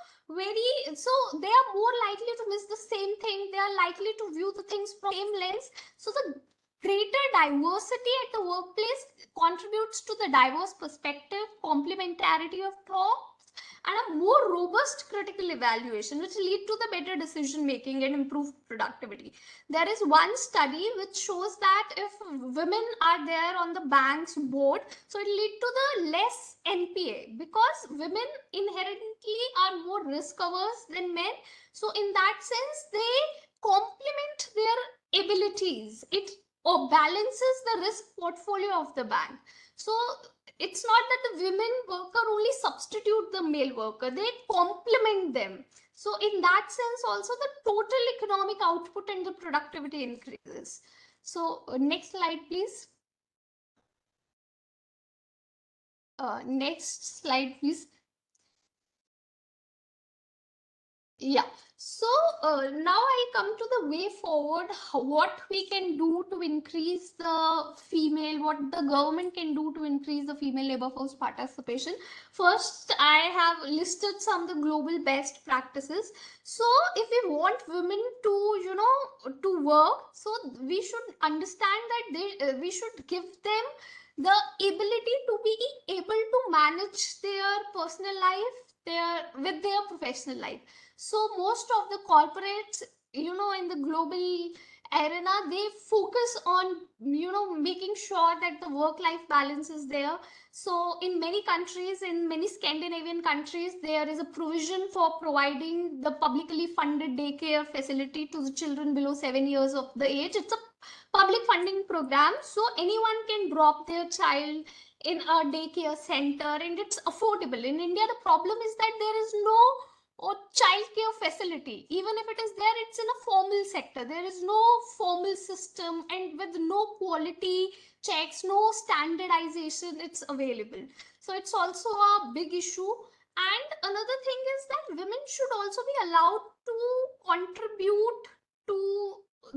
Speaker 5: so they are more likely to miss the same thing, they are likely to view the things from the same lens. So the greater diversity at the workplace contributes to the diverse perspective, complementarity of thought, and a more robust critical evaluation, which lead to the better decision making and improved productivity. There is one study which shows that if women are there on the bank's board, so it lead to the less NPA, because women inherently are more risk averse than men. So in that sense, they complement their abilities. It balances the risk portfolio of the bank. So it's not that the women worker only substitute the male worker, they complement them. So in that sense also, the total economic output and the productivity increases. So next slide, please. Next slide, please. Yeah. So now I come to the way forward, what we can do to increase the female, what the government can do to increase the female labor force participation. First, I have listed some of the global best practices. So if we want women to, you know, to work, so we should understand that we should give them the ability to be able to manage their personal life, with their professional life. So most of the corporates, you know, in the global arena, they focus on, you know, making sure that the work-life balance is there. So in many countries, in many Scandinavian countries, there is a provision for providing the publicly funded daycare facility to the children below 7 years of the age. It's a public funding program, so anyone can drop their child in a daycare center and it's affordable. In India, the problem is that there is no childcare facility. Even if it is there, it's in a formal sector. There is no formal system, and with no quality checks, no standardization, it's available. So it's also a big issue. And another thing is that women should also be allowed to contribute to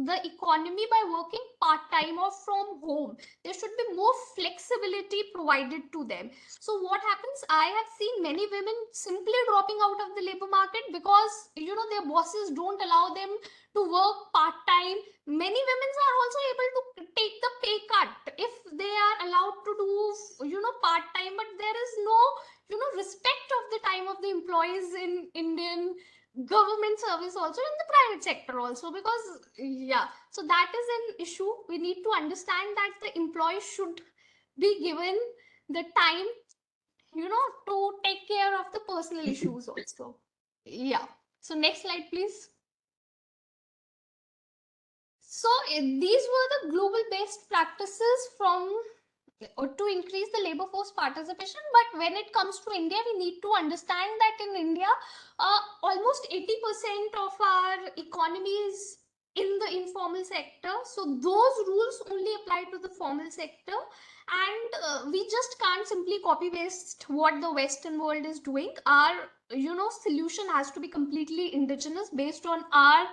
Speaker 5: the economy by working part-time or from home. There should be more flexibility provided to them. So what happens, I have seen many women simply dropping out of the labor market because their bosses don't allow them to work part-time. Many women are also able to take the pay cut if they are allowed to do part-time, but there is no respect of the time of the employees in Indian government service, also in the private sector also, because so that is an issue. We need to understand that the employee should be given the time to take care of the personal issues also. So next slide, please. So these were the global best practices to increase the labor force participation. But when it comes to India, we need to understand that in India, almost 80% of our economy is in the informal sector. So those rules only apply to the formal sector. And we just can't simply copy paste what the Western world is doing. Our, solution has to be completely indigenous based on our,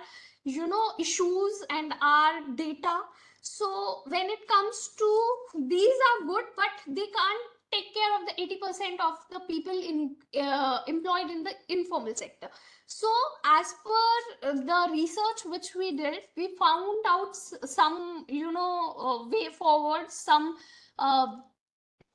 Speaker 5: issues and our data. So when it comes to these are good, but they can't take care of the 80% of the people employed in the informal sector. So as per the research which we did, we found out some way forward, some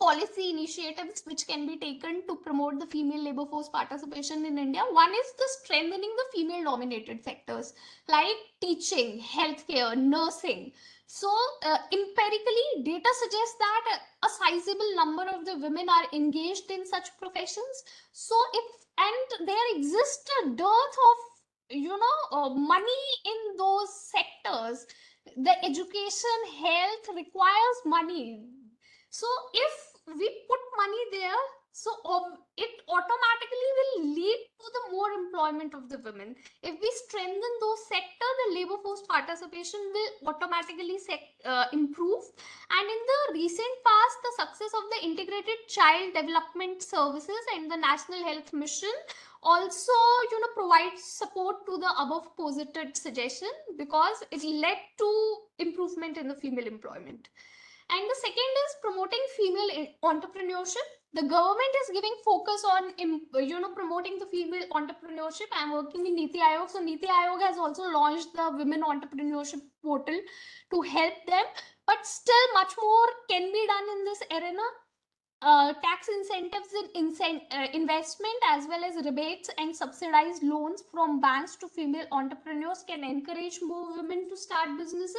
Speaker 5: policy initiatives which can be taken to promote the female labor force participation in India. One is the strengthening the female dominated sectors like teaching, healthcare, nursing. So empirically, data suggests that a sizable number of the women are engaged in such professions. So and there exists a dearth of money in those sectors. The education, health requires money. So if we put money there, so it automatically will lead to the more employment of the women. If we strengthen those sectors, the labor force participation will automatically improve. And in the recent past, the success of the integrated child development services and the National Health Mission also provides support to the above posited suggestion, because it led to improvement in the female employment. And the second is promoting female entrepreneurship. The government is giving focus on promoting the female entrepreneurship. I'm working in Niti Aayog, so Niti Aayog has also launched the women entrepreneurship portal to help them. But still, much more can be done in this arena. Tax incentives in investment, as well as rebates and subsidized loans from banks to female entrepreneurs, can encourage more women to start businesses.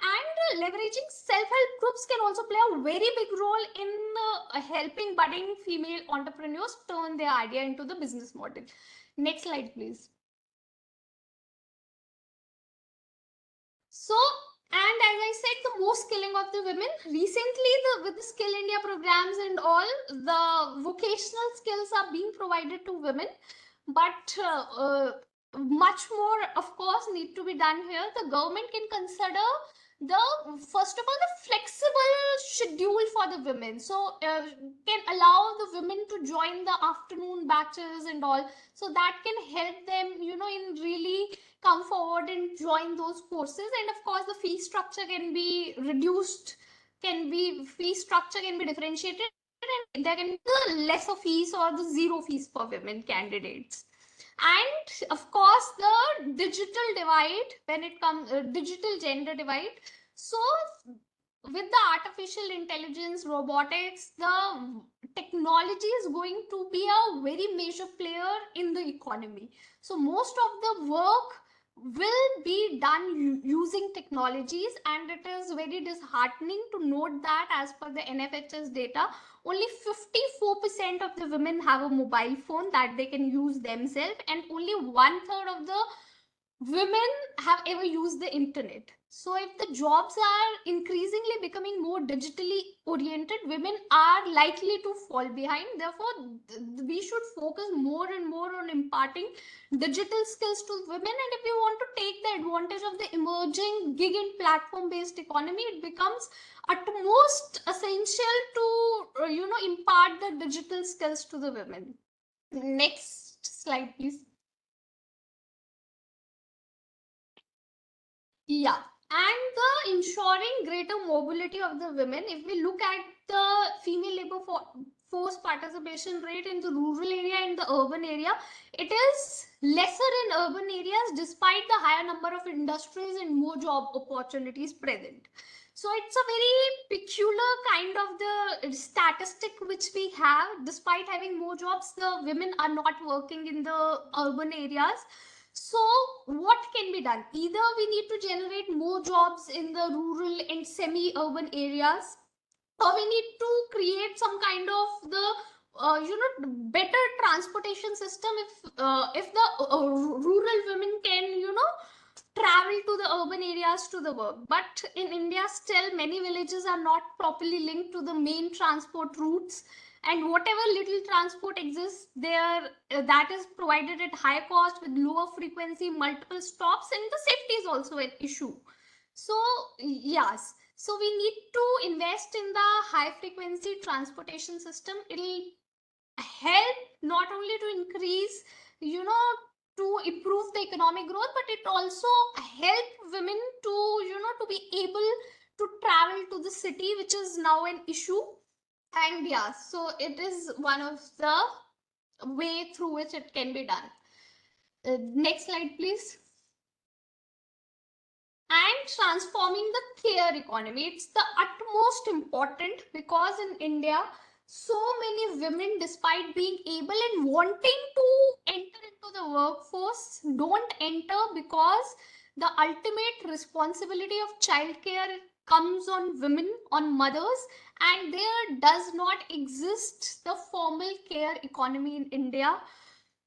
Speaker 5: And leveraging self-help groups can also play a very big role in helping budding female entrepreneurs turn their idea into the business model. Next slide, please. So, and as I said, the more skilling of the women. Recently, with the Skill India programs and all, the vocational skills are being provided to women. But much more, of course, need to be done here. The government can consider first of all, the flexible schedule for the women. So can allow the women to join the afternoon batches and all. So that can help them, in really come forward and join those courses. And of course, the fee structure can be reduced, fee structure can be differentiated, and there can be the lesser fees or the zero fees for women candidates. And of course, the digital divide, when it comes digital gender divide. So with the artificial intelligence, robotics, the technology is going to be a very major player in the economy. So most of the work will be done using technologies, and it is very disheartening to note that as per the NFHS data, only 54% of the women have a mobile phone that they can use themselves, and only 1/3 of the women have ever used the internet. So if the jobs are increasingly becoming more digitally oriented, women are likely to fall behind. Therefore, we should focus more and more on imparting digital skills to women. And if we want to take the advantage of the emerging gig and platform based economy, it becomes utmost essential to impart the digital skills to the women. Next slide, please. Yeah, and the ensuring greater mobility of the women. If we look at the female labor force participation rate in the rural area and the urban area, it is lesser in urban areas despite the higher number of industries and more job opportunities present. So it's a very peculiar kind of the statistic which we have. Despite having more jobs, the women are not working in the urban areas. So what can be done? Either we need to generate more jobs in the rural and semi-urban areas, or we need to create some kind of the better transportation system. If the rural women can travel to the urban areas to the work, but in India still many villages are not properly linked to the main transport routes, and whatever little transport exists there, that is provided at high cost with lower frequency, multiple stops, and the safety is also an issue. So yes, so we need to invest in the high frequency transportation system. It'll help not only to increase to improve the economic growth, but it also help women to to be able to travel to the city, which is now an issue. And yeah, so it is one of the way through which it can be done. Next slide, please. And transforming the care economy. It's the utmost important because in India, so many women, despite being able and wanting to enter into the workforce, don't enter because the ultimate responsibility of childcare comes on women, on mothers, and there does not exist the formal care economy in India.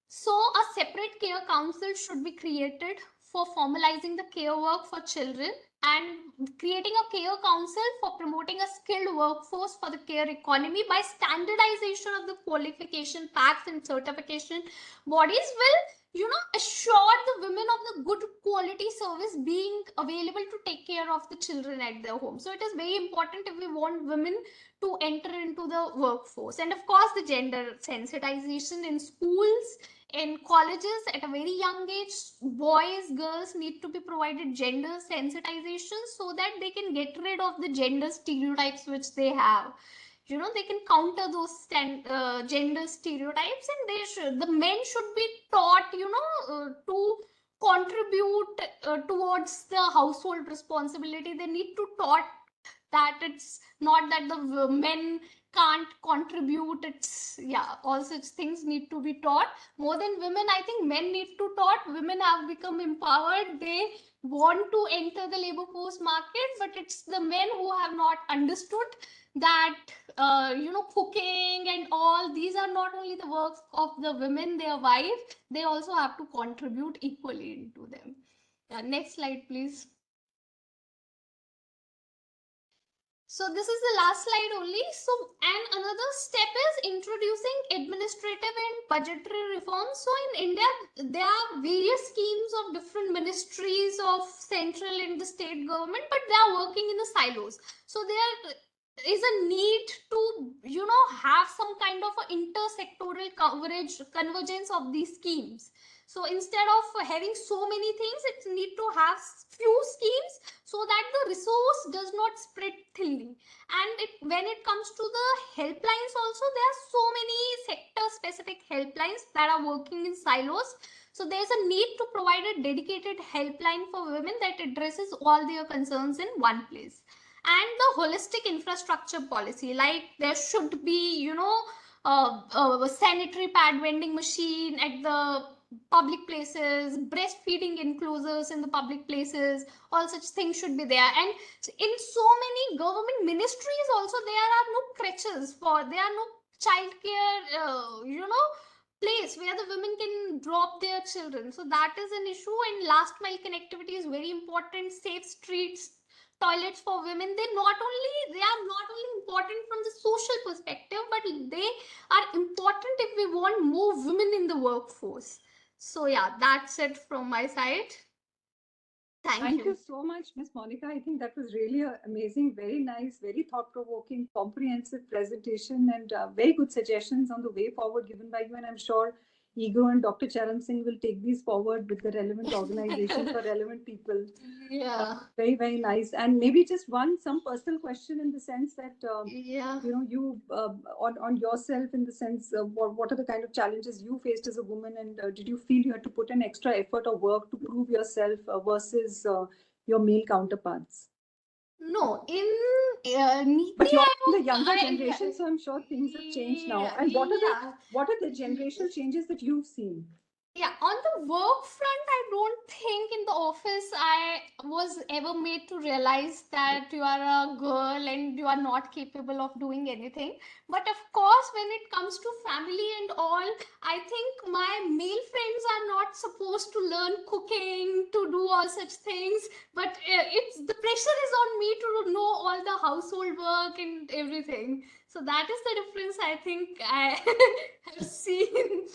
Speaker 5: So a separate care council should be created for formalizing the care work for children, and creating a care council for promoting a skilled workforce for the care economy by standardization of the qualification packs and certification bodies will assure the women of the good quality service being available to take care of the children at their home. So it is very important if we want women to enter into the workforce. And of course, the gender sensitization in schools, in colleges at a very young age, boys, girls need to be provided gender sensitization so that they can get rid of the gender stereotypes which they have. They can counter those gender stereotypes, and the men should be taught to contribute towards the household responsibility. They need to taught that it's not that the men can't contribute. It's all such things need to be taught. More than women, I think men need to taught. Women have become empowered. They want to enter the labor force market, but it's the men who have not understood that cooking and all these are not only the works of the women, their wives. They also have to contribute equally into them. Next slide, please. So this is the last slide only. So, and another step is introducing administrative and budgetary reforms. So in India, there are various schemes of different ministries of central and the state government, but they are working in the silos. So there is a need to, have some kind of intersectoral coverage, convergence of these schemes. So instead of having so many things, it need to have few schemes so that the resource does not spread thinly. And when it comes to the helplines also, there are so many sector specific helplines that are working in silos. So there's a need to provide a dedicated helpline for women that addresses all their concerns in one place. And the holistic infrastructure policy, like there should be, a sanitary pad vending machine at the public places, breastfeeding enclosures in the public places, all such things should be there. And in so many government ministries also, there are no crutches there are no child care, place where the women can drop their children. So that is an issue, and last mile connectivity is very important. Safe streets, toilets for women. They are not only important from the social perspective, but they are important if we want more women in the workforce. So yeah, that's it from my side.
Speaker 2: Thank you so much, Ms. Monika. I think that was really an amazing, very nice, very thought-provoking, comprehensive presentation, and very good suggestions on the way forward given by you. And I'm sure EGROW and Dr. Charan Singh will take these forward with the relevant organizations or relevant people.
Speaker 5: Yeah.
Speaker 2: Very, very nice. And maybe just some personal question in the sense that,
Speaker 5: Yeah.
Speaker 2: you on yourself, in the sense what are the kind of challenges you faced as a woman, and did you feel you had to put an extra effort or work to prove yourself versus your male counterparts?
Speaker 5: No, in
Speaker 2: But
Speaker 5: Niti
Speaker 2: you're
Speaker 5: Aayog,
Speaker 2: in the younger generation, so I'm sure things have changed now. And what are the generational changes that you've seen?
Speaker 5: Yeah, on the work front, I don't think in the office I was ever made to realize that you are a girl and you are not capable of doing anything. But of course, when it comes to family and all, I think my male friends are not supposed to learn cooking, to do all such things. But it's the pressure is on me to know all the household work and everything. So that is the difference I think I have seen.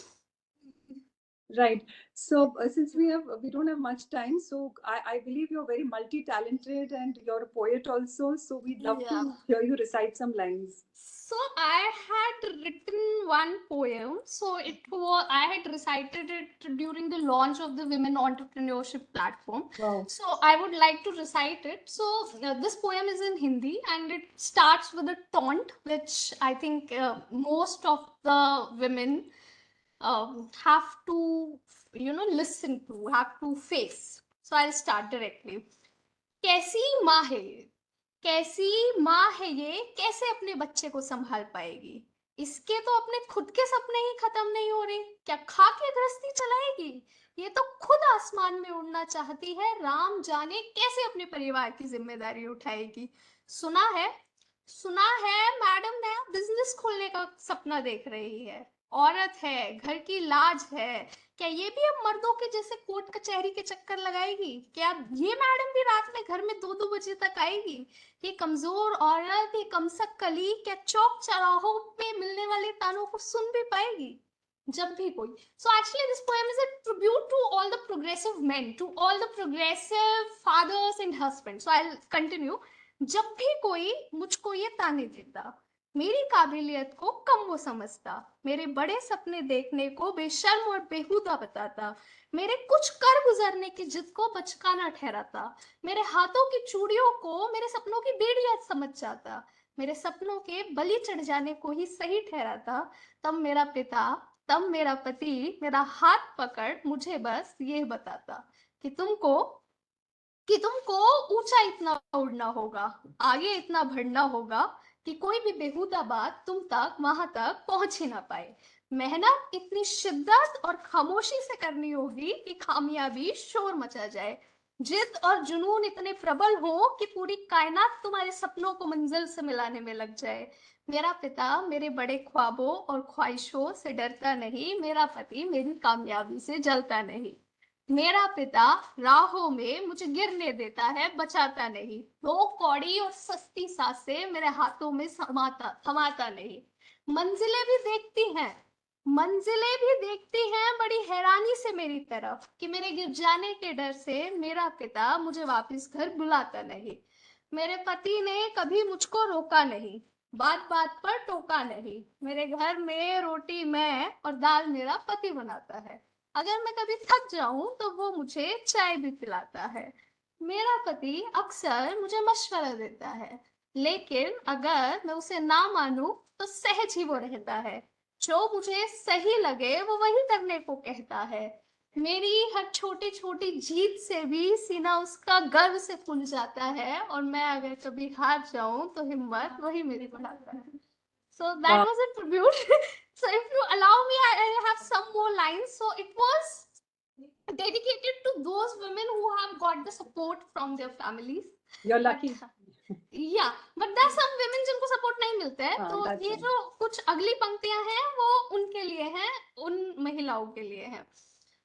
Speaker 2: Right. So since we don't have much time, so I believe you're very multi-talented and you're a poet also. So we'd love to hear you recite some lines.
Speaker 5: So I had written one poem. So I had recited it during the launch of the Women Entrepreneurship Platform.
Speaker 2: Wow.
Speaker 5: So I would like to recite it. So this poem is in Hindi and it starts with a taunt, which I think most of the women have to, listen to, have to face. So I'll start directly. कैसी माँ है ये, कैसी माँ है ये, कैसे अपने बच्चे को संभाल पाएगी, इसके तो अपने खुद के सपने ही खत्म नहीं हो रहे, क्या खा के गृहस्थी चलाएगी, ये तो खुद आसमान में उड़ना चाहती है, राम जाने कैसे अपने परिवार की जिम्मेदारी उठाएगी। सुना है मैडम नया बिजनेस खोलने का सपना देख रही है, औरत है, घर की लाज है, क्या ये भी अब मर्दों के जैसे कोर्ट कचहरी के चक्कर लगाएगी, क्या ये मैडम भी रात में घर में 2-2 बजे तक आएगी, ये कमजोर औरत, ये कमसक कली, क्या चौक चौराहों पे मिलने वाले तानों को सुन भी पाएगी जब भी कोई। So actually this poem is a tribute to all the progressive men, to all the progressive fathers and husbands. So I'll continue. जब भी कोई मुझको ये ताने देता, मेरी काबिलियत को कम वो समझता, मेरे बड़े सपने देखने को बेशर्म और बेहुदा बताता, मेरे कुछ कर गुजरने की जिद को बचकाना ठहराता, मेरे हाथों की चूड़ियों को मेरे सपनों की बेड़ियां समझ जाता, मेरे सपनों के बलि चढ़ जाने को ही सही ठहराता, तब मेरा पिता, तब मेरा पति मेरा हाथ पकड़ मुझे बस ये बताता कि तुमको ऊंचा इतना उड़ना होगा, आगे इतना बढ़ना होगा कि कोई भी बेहुदा बात तुम तक वहां तक पहुंच ही ना पाए, मेहनत इतनी शिद्दत और खामोशी से करनी होगी कि कामयाबी शोर मचा जाए, जिद और जुनून इतने प्रबल हो कि पूरी कायनात तुम्हारे सपनों को मंजिल से मिलाने में लग जाए। मेरा पिता मेरे बड़े ख्वाबों और ख्वाहिशों से डरता नहीं, मेरा पति मेरी कामयाबी से जलता नहीं, मेरा पिता राहों में मुझे गिरने देता है, बचाता नहीं, दो कौड़ी और सस्ती सांसें मेरे हाथों में थमाता नहीं, मंजिलें भी देखती हैं बड़ी हैरानी से मेरी तरफ कि मेरे गिर जाने के डर से मेरा पिता मुझे वापस घर बुलाता नहीं, मेरे पति ने कभी मुझको रोका नहीं, बात बात पर टोका नहीं, मेरे घर में रोटी मैं और दाल मेरा पति बनाता है, अगर मैं कभी थक जाऊं तो वो मुझे चाय भी पिलाता है, मेरा पति अक्सर मुझे मशवरा देता है, लेकिन अगर मैं उसे ना मानूं तो सहज ही वो रहता है, जो मुझे सही लगे वो वही करने को कहता है, मेरी हर छोटी छोटी जीत से भी सीना उसका गर्व से फूल जाता है, और मैं अगर कभी हार जाऊं तो हिम्मत वही मेरी बढ़ाता है। So that was a tribute. So if you allow me, I have some more lines. So it was dedicated to those women who have got the support from their families.
Speaker 2: You're lucky.
Speaker 5: या but there some women जिनको support नहीं मिलते हैं,
Speaker 2: हाँ,
Speaker 5: तो
Speaker 2: that's
Speaker 5: ये
Speaker 2: right.
Speaker 5: जो कुछ अगली पंक्तियां हैं वो उनके लिए हैं, उन महिलाओं के लिए हैं।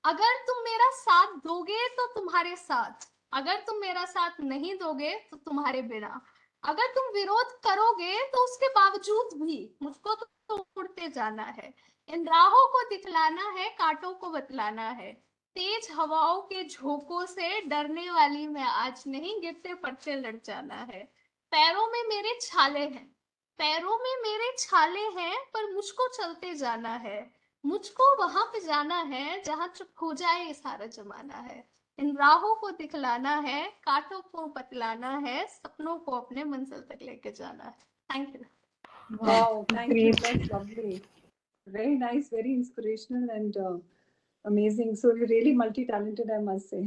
Speaker 5: अगर तुम मेरा साथ दोगे तो तुम्हारे साथ, अगर तुम मेरा साथ नहीं दोगे तो तुम्हारे बिना, अगर तुम विरोध करोगे तो उसके बावजूद भी मुझको तो तोड़ते जाना है। इन राहों को दिखलाना है, कांटों को बतलाना है। तेज हवाओं के झोंकों से डरने वाली मैं आज नहीं, गिरते पड़ते लड़ जाना है। पैरों में मेरे छाले हैं, पैरों में मेरे छाले हैं, पर मुझको चलते जाना है। मुझको वहां पे जाना है जहां चुप हो जाए ये सारा जमाना है। इन राहों को दिखलाना है, कांटों को बतलाना है, सपनों को अपने मंजिल तक लेके जाना है। Thank you.
Speaker 2: Wow, thank you.
Speaker 7: Great.
Speaker 2: That's lovely. Very nice, very inspirational and amazing. So you're really multi-talented, I must say.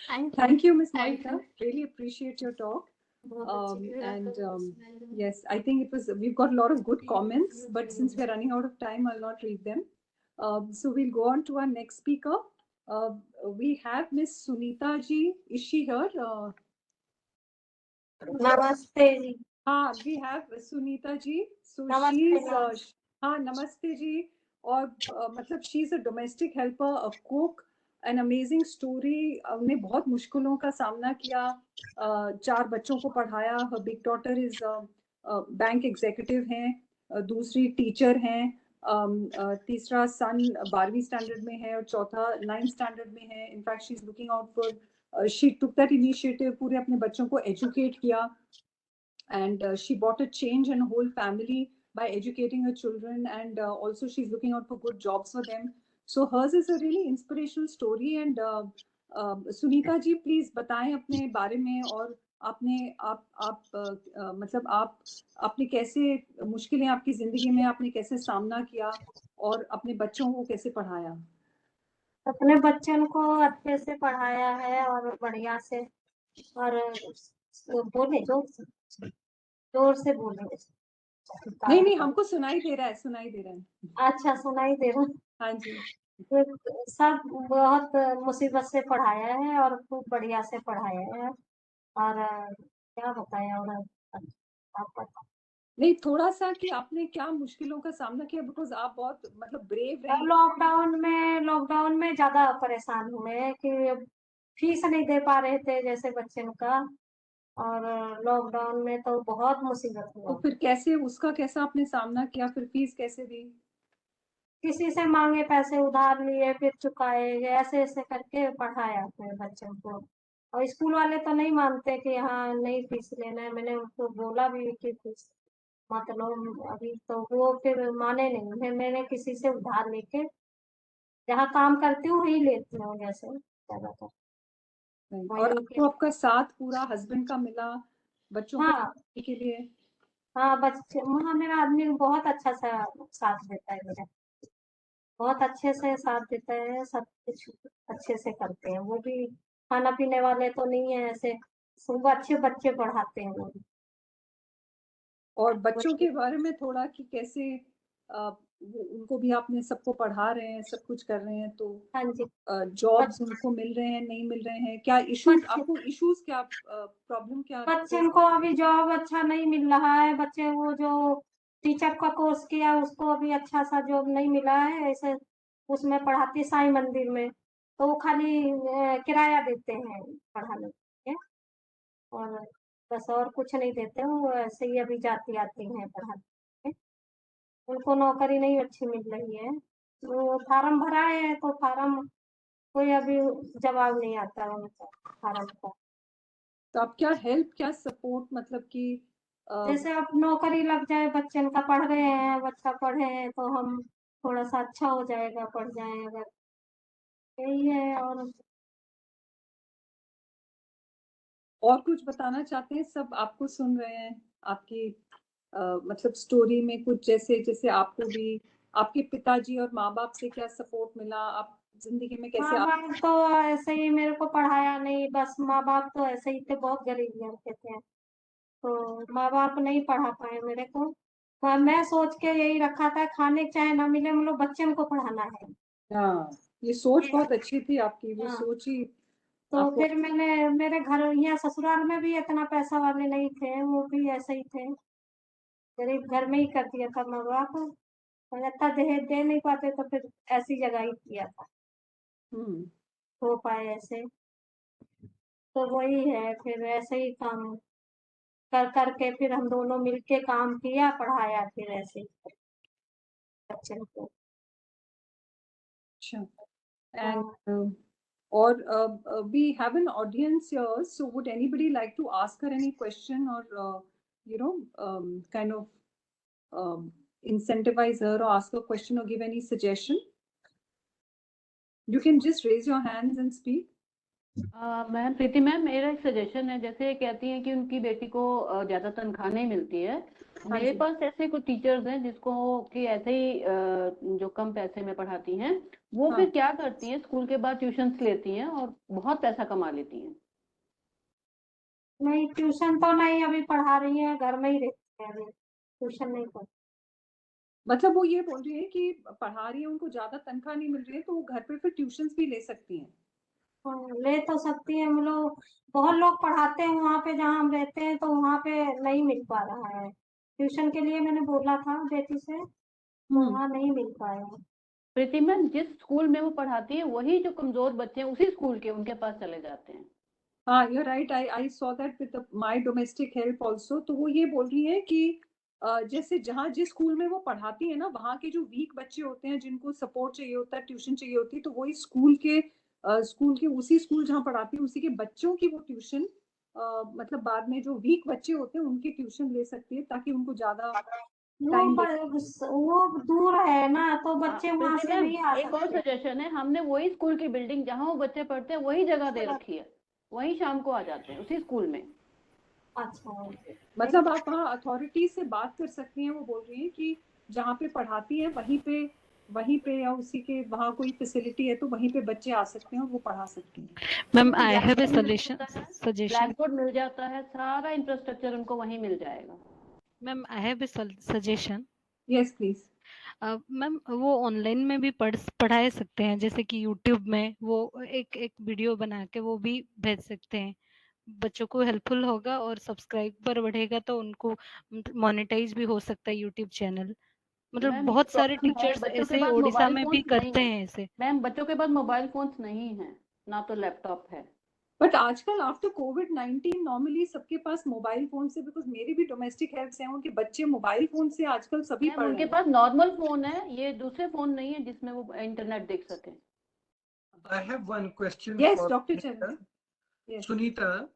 Speaker 5: Thank you.
Speaker 2: Thank you, Miss
Speaker 5: Thank
Speaker 2: Monika. Really appreciate your talk. And
Speaker 5: yes,
Speaker 2: yes, I think it was, we've got a lot of good comments, but since we're running out of time, I'll not read them. So we'll go on to our next speaker. We have Miss Sunita ji. Is she here?
Speaker 7: Namaste ji.
Speaker 2: We have Sunita ji. So
Speaker 7: Namaste,
Speaker 2: she's
Speaker 7: namaste.
Speaker 2: Namaste ji. और मतलब she's a domestic helper, a cook, an amazing story. उन्हें बहुत मुश्किलों का सामना किया, 4 बच्चों को पढ़ाया. Her big daughter is bank executive हैं, दूसरी टीचर हैं, तीसरा सन 12वीं स्टैंडर्ड में है और चौथा 9th स्टैंडर्ड में है. In fact she is looking out for, she took that initiative, पूरे अपने बच्चों को एजुकेट किया. And she brought a change in whole family by educating her children, and also she's looking out for good jobs for them. So hers is a really inspirational story. And Sunita ji, please बताएं अपने बारे में, और आपने मतलब आपने कैसे मुश्किलें आपकी जिंदगी में आपने कैसे सामना किया और अपने बच्चों को कैसे पढ़ाया.
Speaker 7: अपने बच्चों को अच्छे से पढ़ाया है और बढ़िया से, और बोले जोर से बोले.
Speaker 2: नहीं, हमको सुनाई दे रहा है, सुनाई दे रहा है.
Speaker 7: अच्छा, सुनाई दे रहा.
Speaker 2: हाँ जी.
Speaker 7: सब बहुत मुसीबत से पढ़ाया है और खूब बढ़िया से पढ़ाया है. और क्या बताया, और आप बता.
Speaker 2: नहीं, थोड़ा सा कि आपने क्या मुश्किलों का सामना किया, बिकॉज आप बहुत मतलब ब्रेव रही.
Speaker 7: लॉकडाउन में ज्यादा परेशान हुए कि फीस नहीं दे पा रहे थे जैसे बच्चों का, और लॉकडाउन में तो बहुत मुसीबत
Speaker 2: तो
Speaker 7: हुआ.
Speaker 2: फिर कैसे उसका कैसा आपने सामना किया, फिर फीस कैसे दी.
Speaker 7: किसी से मांगे पैसे, उधार लिए, फिर चुकाए, ऐसे ऐसे करके पढ़ाया अपने बच्चों को. और स्कूल वाले तो नहीं मानते कि हाँ नहीं फीस लेना है. मैंने उनको बोला भी कि फीस मत लो अभी, तो वो फिर माने नहीं. फिर मैंने किसी से उधार लेके जहाँ काम करती हूँ वही लेती हूँ, जैसे ज्यादातर.
Speaker 2: और आपको आपका साथ पूरा हस्बैंड का मिला बच्चों को
Speaker 7: हाँ
Speaker 2: पढ़ाने के लिए.
Speaker 7: हाँ, बच्चे वहाँ मेरा आदमी बहुत अच्छा सा साथ देता है मेरा, बहुत अच्छे से साथ देता है. सब कुछ अच्छे से करते हैं. वो भी खाना पीने वाले तो नहीं है ऐसे, सब अच्छे बच्चे पढ़ाते हैं वो भी.
Speaker 2: और बच्चों के बारे में थोड़ा कि कैसे उनको भी आपने सबको पढ़ा रहे हैं, सब कुछ कर रहे हैं, तो
Speaker 7: हाँ जी.
Speaker 2: जॉब्स उनको मिल रहे हैं, नहीं मिल रहे हैं, क्या इश्यूज, आपको इश्यूज क्या, प्रॉब्लम क्या.
Speaker 7: बच्चे को अभी जॉब अच्छा नहीं मिल रहा है. बच्चे वो जो टीचर का कोर्स किया उसको अभी अच्छा सा जॉब नहीं मिला है. ऐसे उसमें पढ़ाती साईं मंदिर में, तो वो खाली किराया देते हैं पढ़ाने के, और बस और कुछ नहीं देते. वो ऐसे ही अभी जाती आती हैं पढ़ाने. उनको नौकरी नहीं अच्छी मिल रही है. वो फार्म भरा है तो फार्म कोई अभी जवाब नहीं आता है उनका फार्म का.
Speaker 2: तो आप क्या हेल्प, क्या सपोर्ट, मतलब कि
Speaker 7: जैसे अब नौकरी लग जाए, बच्चे का पढ़ रहे हैं, बच्चा पढ़े हैं तो हम थोड़ा सा अच्छा हो जाएगा, पढ़ जाए अगर, यही है.
Speaker 2: और कुछ बताना चाहते हैं, सब आपको सुन रहे हैं, आपकी मतलब स्टोरी में कुछ, जैसे जैसे आपको भी आपके पिताजी और माँ बाप से क्या सपोर्ट मिला, आप जिंदगी में कैसे.
Speaker 7: माँ बाप तो ऐसे ही मेरे को पढ़ाया नहीं, बस माँ बाप तो ऐसे ही थे, बहुत गरीब घर के थे, तो माँ बाप नहीं पढ़ा पाए मेरे को. मैं सोच के यही रखा था, खाने चाहे ना मिले, मतलब बच्चों को पढ़ाना है.
Speaker 2: हाँ, ये सोच बहुत अच्छी थी आपकी, वो
Speaker 7: हाँ.
Speaker 2: सोच ही
Speaker 7: तो
Speaker 2: आपको
Speaker 7: फिर मैंने मेरे घर यहाँ ससुराल में भी इतना पैसा वाले नहीं थे, वो भी ऐसे ही थे, गरीब घर में ही कर दिया था माँ बाप, और इतना दहेज दे नहीं पाते तो फिर ऐसी जगह ही किया था, हो पाए ऐसे। तो वही है, फिर ऐसे ही काम कर करके फिर हम दोनों मिलके काम किया, पढ़ाया फिर ऐसे ही बच्चे को।
Speaker 2: अच्छा,
Speaker 7: हाँ।
Speaker 2: and or we have an audience here, so would anybody like to ask her any question or kind of incentivize her or ask a question or give any suggestion? You can just raise your hands and speak.
Speaker 6: Ma'am, Preeti ma'am, मेरा एक suggestion है। जैसे कहती हैं कि उनकी बेटी को ज्यादा तनख्वाह नहीं मिलती है, मेरे पास ऐसे कुछ टीचर्स हैं जिसको कि ऐसे ही जो कम पैसे में पढ़ाती हैं, वो फिर क्या करती हैं, स्कूल के बाद ट्यूशंस लेती हैं और बहुत पैसा कमा लेती हैं।
Speaker 7: नहीं, ट्यूशन तो नहीं अभी पढ़ा रही है, घर में ही रहती है, अभी ट्यूशन नहीं पढ़।
Speaker 2: मतलब वो ये बोल रही है कि पढ़ा रही है, उनको ज्यादा तनख्वाह नहीं मिल रही है, तो वो घर पे फिर ट्यूशंस भी ले सकती हैं।
Speaker 7: ले तो सकती है, हम लोग बहुत लोग पढ़ाते हैं वहाँ पे जहाँ हम रहते हैं, तो वहाँ पे नहीं मिल पा रहा है ट्यूशन के लिए। मैंने बोला था बेटी से, तो वहाँ नहीं मिल पाया।
Speaker 6: प्रीति मैम, जिस स्कूल में वो पढ़ाती है वही जो कमजोर बच्चे हैं उसी स्कूल के उनके पास चले जाते हैं।
Speaker 2: हाँ, you're right. I saw that with my domestic help also. तो वो ये बोल रही है कि जैसे जहाँ जिस स्कूल में वो पढ़ाती है ना, वहाँ के जो वीक बच्चे होते हैं जिनको सपोर्ट चाहिए होता है, ट्यूशन चाहिए होती है, तो वही स्कूल के उसी स्कूल जहाँ पढ़ाती है उसी के बच्चों की वो ट्यूशन मतलब बाद में जो वीक बच्चे होते हैं उनकी ट्यूशन ले सकती है, ताकि उनको ज्यादा
Speaker 7: वो दूर है ना, तो बच्चे वहाँ से नहीं आ सकते।
Speaker 6: एक और सजेशन है, हमने वही स्कूल की बिल्डिंग जहाँ वो बच्चे पढ़ते हैं वही जगह दे रखी है, वही शाम को आ जाते हैं उसी स्कूल में।
Speaker 7: अच्छा,
Speaker 2: मतलब आप वहाँ अथॉरिटी से बात कर सकती हैं। वो बोल रही है कि जहाँ पे पढ़ाती है वहीं पे या उसी के वहाँ कोई फैसिलिटी है तो वहीं पे बच्चे आ सकते हैं और वो पढ़ा सकती हैं।
Speaker 8: Ma'am, I have a suggestion.
Speaker 6: Blackboard मिल जाता है, सारा इंफ्रास्ट्रक्चर उनको वहीं मिल जाएगा।
Speaker 8: Ma'am, I have a suggestion.
Speaker 2: Yes please.
Speaker 8: Ma'am, वो ऑनलाइन में भी पढ़ा सकते हैं, जैसे कि यूट्यूब में वो एक वीडियो बना के वो भी भेज सकते हैं। बच्चों को हेल्पफुल होगा और सब्सक्राइबर बढ़ेगा तो उनको मोनेटाइज भी हो सकता है यूट्यूब चैनल। मतलब बहुत सारे टीचर्स ऐसे ओडिशा में भी करते हैं ऐसे।
Speaker 6: मैम, बच्चों के पास मोबाइल फोन्स नहीं है, ना तो लैपटॉप है।
Speaker 2: बट आजकल आफ्टर कोविड-19 नॉर्मली सबके पास मोबाइल फोन से, बिकॉज मेरी भी डोमेस्टिक हेल्प्स हैं, उनके बच्चे मोबाइल फोन से आजकल सभी पढ़ रहे हैं।
Speaker 6: उनके पास नॉर्मल फोन है, ये दूसरे फोन नहीं है जिसमें वो इंटरनेट देख सके।
Speaker 1: I have one question.
Speaker 2: Yes,
Speaker 1: for
Speaker 2: Dr.
Speaker 1: Sunita.
Speaker 2: Charan. Yes.
Speaker 1: Sunita,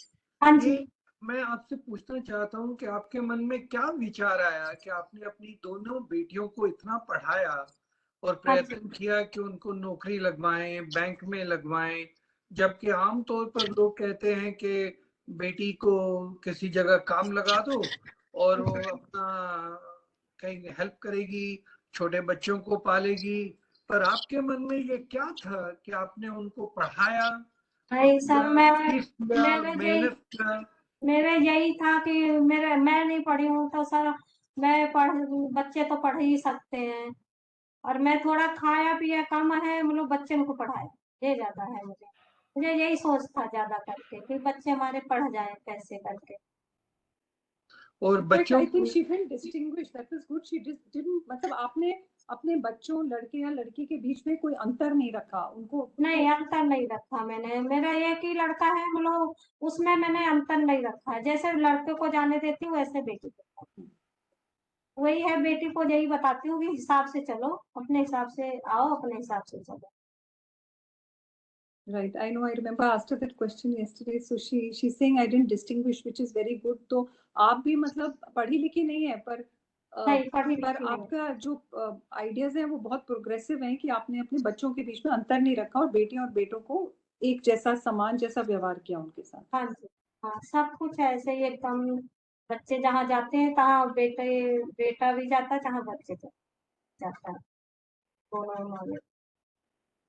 Speaker 7: हाँ जी।
Speaker 1: मैं आपसे पूछना चाहता हूँ कि आपके मन में क्या विचार आया कि आपने अपनी दोनों बेटियों को इतना पढ़ाया और प्रयत्न किया कि उनको नौकरी लगवाएं, बैंक में लगवाएं, जबकि आमतौर पर लोग कहते हैं कि बेटी को किसी जगह काम लगा दो और वो अपना कहीं हेल्प करेगी, छोटे बच्चों को पालेगी। पर आपके मन में ये क्या था कि आपने उनको पढ़ाया?
Speaker 7: नहीं सर, मेरे यही था कि मैं नहीं पढ़ी हूँ तो सर बच्चे तो पढ़ ही सकते हैं, और मैं थोड़ा खाया पिया कम है, मतलब बच्चे को पढ़ाया ये ज्यादा है। मुझे यही सोच था ज्यादा करके कि बच्चे हमारे पढ़ जाए कैसे करके।
Speaker 1: और बच्चों
Speaker 2: I think she didn't distinguish. That was good. She didn't, मतलब आपने अपने बच्चों, लड़के या लड़की के बीच में कोई अंतर नहीं रखा उनको।
Speaker 7: नहीं, अंतर नहीं रखा मैंने, मेरा एक ही लड़का है, मतलब उसमें मैंने अंतर नहीं रखा, जैसे लड़के को जाने देती हूँ वैसे बेटी को, वही है, बेटी को यही बताती हूँ कि हिसाब से चलो, अपने हिसाब से आओ, अपने हिसाब से चलो।
Speaker 2: Right, I know. I remember I asked her that question yesterday. So she's saying I didn't distinguish, which is very good. तो आप भी मतलब पढ़ी लिखी नहीं है, पर आपका जो आइडियाज हैं वो बहुत प्रोग्रेसिव हैं कि आपने अपने बच्चों के बीच में अंतर नहीं रखा और बेटियों और बेटों को एक जैसा समान जैसा व्यवहार किया उनके साथ।
Speaker 7: हाँ जी, हाँ, सब कुछ ऐसे ही एकदम, बच्चे जहाँ जाते हैं तहाँ बेटा भी जाता है, जहाँ बच्चे जाता है।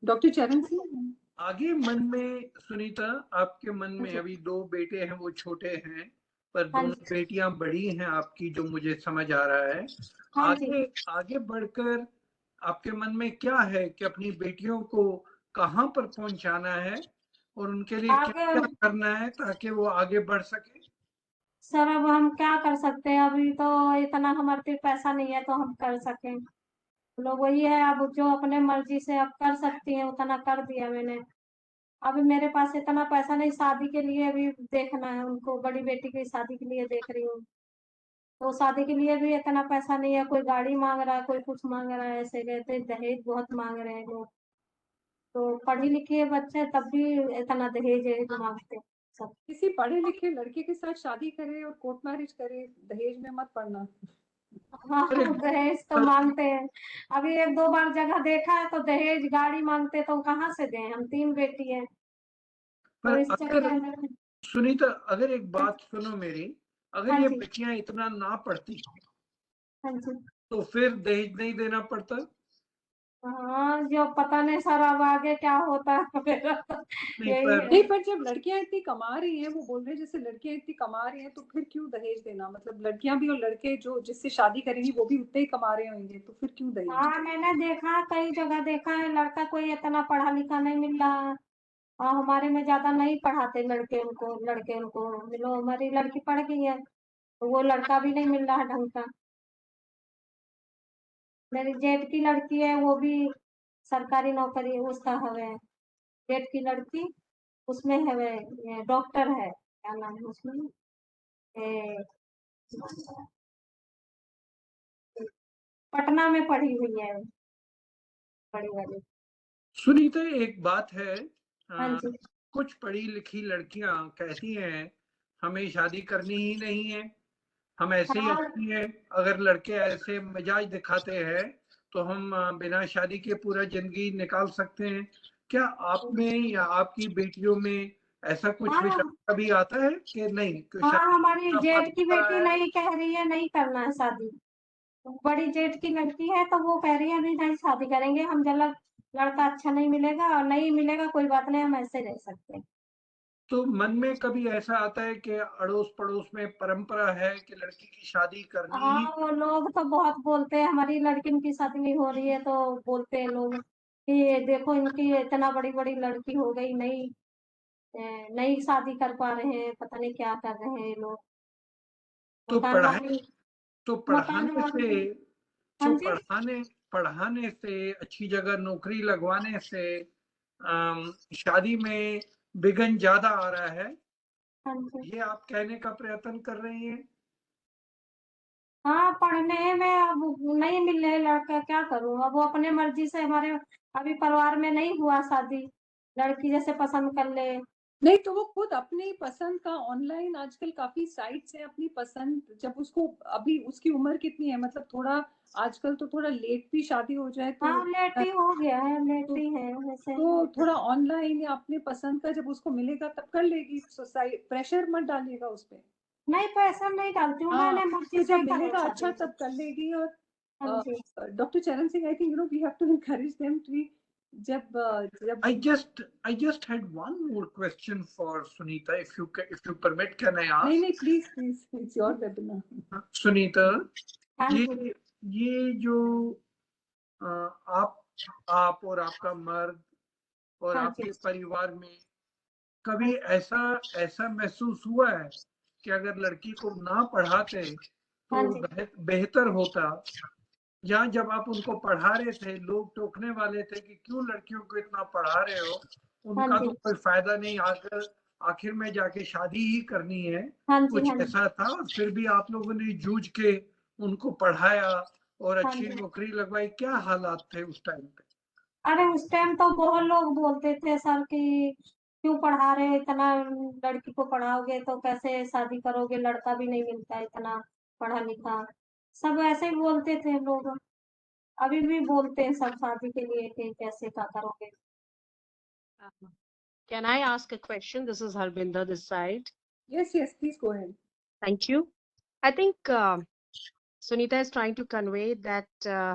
Speaker 2: डॉक्टर चरण सिंह,
Speaker 1: आगे मन में सुनीता, आपके मन में अभी दो बेटे हैं, वो छोटे हैं, पर दोनों बेटियां बड़ी हैं आपकी, जो मुझे समझ आ रहा है। आगे बढ़कर आपके मन में क्या है कि अपनी बेटियों को कहाँ पर पहुंचाना है और उनके लिए क्या
Speaker 7: आगे
Speaker 1: क्या करना है ताकि वो आगे बढ़ सके?
Speaker 7: सर अब हम क्या कर सकते हैं, अभी तो इतना हमारे पास पैसा नहीं है तो हम कर सकें। लोग वही है, अब जो अपने मर्जी से अब कर सकती है उतना कर दिया मैंने। अभी मेरे पास इतना पैसा नहीं, शादी के लिए भी देखना है उनको, बड़ी बेटी की शादी के लिए देख रही हूँ, तो शादी के लिए भी इतना पैसा नहीं है। कोई गाड़ी मांग रहा है, कोई कुछ मांग रहा है, ऐसे कहते दहेज बहुत मांग रहे हैं लोग। तो पढ़ी लिखी बच्चे तब भी इतना दहेज मांगते सब।
Speaker 2: किसी पढ़े लिखे लड़के के साथ शादी करे और कोर्ट मैरिज करे, दहेज में मत पड़ना।
Speaker 7: हाँ
Speaker 1: अरे
Speaker 7: दहेज तो मांगते हैं। अभी एक दो बार जगह देखा है तो दहेज गाड़ी मांगते, तो कहाँ से दें, हम 3 बेटी है, तो
Speaker 1: पर
Speaker 7: इस
Speaker 1: अगर
Speaker 7: चक्कर में।
Speaker 1: सुनीता, अगर एक बात सुनो मेरी, अगर
Speaker 7: हाँ
Speaker 1: ये
Speaker 7: जी,
Speaker 1: बेटियां इतना ना पढ़ती
Speaker 7: हाँ जी।
Speaker 1: तो फिर दहेज नहीं देना पड़ता?
Speaker 7: हाँ जो पता नहीं सर, अब आगे क्या होता है मेरा तो
Speaker 1: नहीं
Speaker 7: यही
Speaker 1: पर
Speaker 7: है।
Speaker 2: नहीं, पर जब लड़कियां इतनी कमा रही हैं, वो बोल रहे हैं जैसे लड़कियां इतनी कमा रही हैं, तो फिर क्यों दहेज देना? मतलब लड़कियां भी और लड़के जो जिससे शादी करेंगी वो भी उतने ही कमा रहे होंगे, तो फिर क्यों दहेज?
Speaker 7: हाँ मैंने देखा, कई जगह देखा है, लड़का कोई इतना पढ़ा लिखा नहीं मिल रहा है। हाँ हमारे में ज्यादा नहीं पढ़ाते लड़के उनको मिलो, हमारी लड़की पढ़ गई है तो वो लड़का भी नहीं मिल रहा है ढंग का। मेरी जेठ की लड़की है, वो भी सरकारी नौकरी उसका हवे, जेठ की लड़की उसमें हवे, ये डॉक्टर है, क्या नाम है उसमें, ए, पटना में पढ़ी हुई है बड़ी वाली।
Speaker 1: सुनीता, एक बात है,
Speaker 7: हाँ
Speaker 1: अ,
Speaker 7: जी,
Speaker 1: कुछ पढ़ी लिखी लड़कियां कहती हैं हमें शादी करनी ही नहीं है, हम ऐसे ही
Speaker 7: हाँ
Speaker 1: अच्छी हैं। अगर लड़के ऐसे मिजाज दिखाते हैं तो हम बिना शादी के पूरा जिंदगी निकाल सकते हैं। क्या आप में या आपकी बेटियों में ऐसा कुछ
Speaker 7: हाँ।
Speaker 1: विचार कभी आता है कि नहीं कि
Speaker 7: हाँ
Speaker 1: शादी
Speaker 7: हमारी
Speaker 1: का
Speaker 7: जेठ
Speaker 1: मत
Speaker 7: की
Speaker 1: रहा
Speaker 7: बेटी
Speaker 1: है?
Speaker 7: नहीं कह रही है नहीं करना है शादी, बड़ी जेठ की लड़की है तो वो कह रही है अभी नहीं शादी करेंगे हम, जब लड़का अच्छा नहीं मिलेगा, और नहीं मिलेगा कोई बात नहीं, हम ऐसे रह सकते हैं।
Speaker 1: तो मन में कभी ऐसा आता है कि अड़ोस पड़ोस में परंपरा है कि लड़की की शादी करनी ही?
Speaker 7: हाँ वो लोग तो बहुत बोलते हैं, हमारी लड़की की शादी नहीं हो रही है तो बोलते हैं लोग कि ये देखो इनकी इतना बड़ी बड़ी लड़की हो गई, नहीं नहीं शादी कर पा रहे हैं, पता नहीं क्या कर रहे हैं ये लोग।
Speaker 1: तो
Speaker 7: मकान
Speaker 1: पढ़ाई
Speaker 7: वाली
Speaker 1: तो
Speaker 7: मकान
Speaker 1: पढ़ाने से
Speaker 7: वाली हाँ
Speaker 1: तो
Speaker 7: जी,
Speaker 1: पढ़ाने पढ़ाने से अच्छी जगह नौकरी लगवाने से शादी में विघ्न ज्यादा आ रहा है,
Speaker 7: हाँ जी।
Speaker 1: ये आप कहने का प्रयत्न कर रही हैं?
Speaker 7: हाँ पढ़ने में अब नहीं मिल रहे लड़का, क्या करूँ, अब वो अपने मर्जी से, हमारे अभी परिवार में नहीं हुआ शादी, लड़की जैसे पसंद कर ले।
Speaker 2: नहीं तो वो खुद अपनी पसंद का ऑनलाइन आजकल काफी साइट्स है, अपनी पसंद, जब उसको अभी उसकी उम्र कितनी है, मतलब थोड़ा आजकल तो थोड़ा लेट भी शादी हो जाए
Speaker 7: हाँ लेट ही हो गया है, लेट
Speaker 2: तो,
Speaker 7: ही है वैसे।
Speaker 2: तो थोड़ा ऑनलाइन या अपने पसंद का जब उसको मिलेगा तब कर लेगी। सोसाइटी प्रेशर मत डालिएगा उस पे।
Speaker 7: नहीं पैसा नहीं डालती हूँ,
Speaker 2: हाँ,
Speaker 7: मैंने मर्जी
Speaker 2: तो
Speaker 7: से
Speaker 2: जब
Speaker 7: ही करा
Speaker 2: मिलेगा अच्छा
Speaker 7: शादी।
Speaker 2: तब कर लेगी।
Speaker 7: हाँ
Speaker 2: और
Speaker 7: जी।
Speaker 2: Doctor Charan Singh, I think we have to encourage them to, जब जब
Speaker 1: I just had one more question for Sunita, if you permit, can I
Speaker 2: नहीं
Speaker 1: ask?
Speaker 2: नहीं, please please, it's your webinar.
Speaker 1: Sunita,
Speaker 7: हाँ
Speaker 1: ये
Speaker 7: जी,
Speaker 1: ये जो अ, आप और आपका मर्द और
Speaker 7: हाँ जी,
Speaker 1: आपके परिवार में कभी ऐसा ऐसा महसूस हुआ है कि अगर लड़की को ना पढ़ाते
Speaker 7: हाँ
Speaker 1: तो
Speaker 7: जी,
Speaker 1: बेहतर होता? या जब आप उनको पढ़ा रहे थे लोग टोकने वाले थे कि क्यों लड़कियों को इतना पढ़ा रहे हो,
Speaker 7: हाँ
Speaker 1: उनका
Speaker 7: जी,
Speaker 1: तो कोई फायदा नहीं, आकर आखिर में जाके शादी ही करनी है,
Speaker 7: हाँ जी,
Speaker 1: कुछ
Speaker 7: हाँ जी,
Speaker 1: ऐसा था? और फिर भी आप लोगों ने जूझ के उनको पढ़ाया और
Speaker 7: हाँ
Speaker 1: अच्छी
Speaker 7: जी।
Speaker 1: नौकरी लगवाई। क्या हालात थे उस टाइम पे?
Speaker 7: अरे उस टाइम तो बहुत लोग बोलते थे सर कि क्यों पढ़ा रहे हो इतना, लड़की को पढ़ाओगे तो कैसे शादी करोगे, लड़का भी नहीं मिलता इतना पढ़ा लिखा, सब ऐसे ही बोलते थे लोग। अभी भी बोलते हैं सब शादी के लिए कि कैसे क्या करोगे।
Speaker 6: Can I ask a question? This is Harbinder this side.
Speaker 2: Yes yes, please go ahead.
Speaker 6: Thank you. I think Sunita is trying to convey that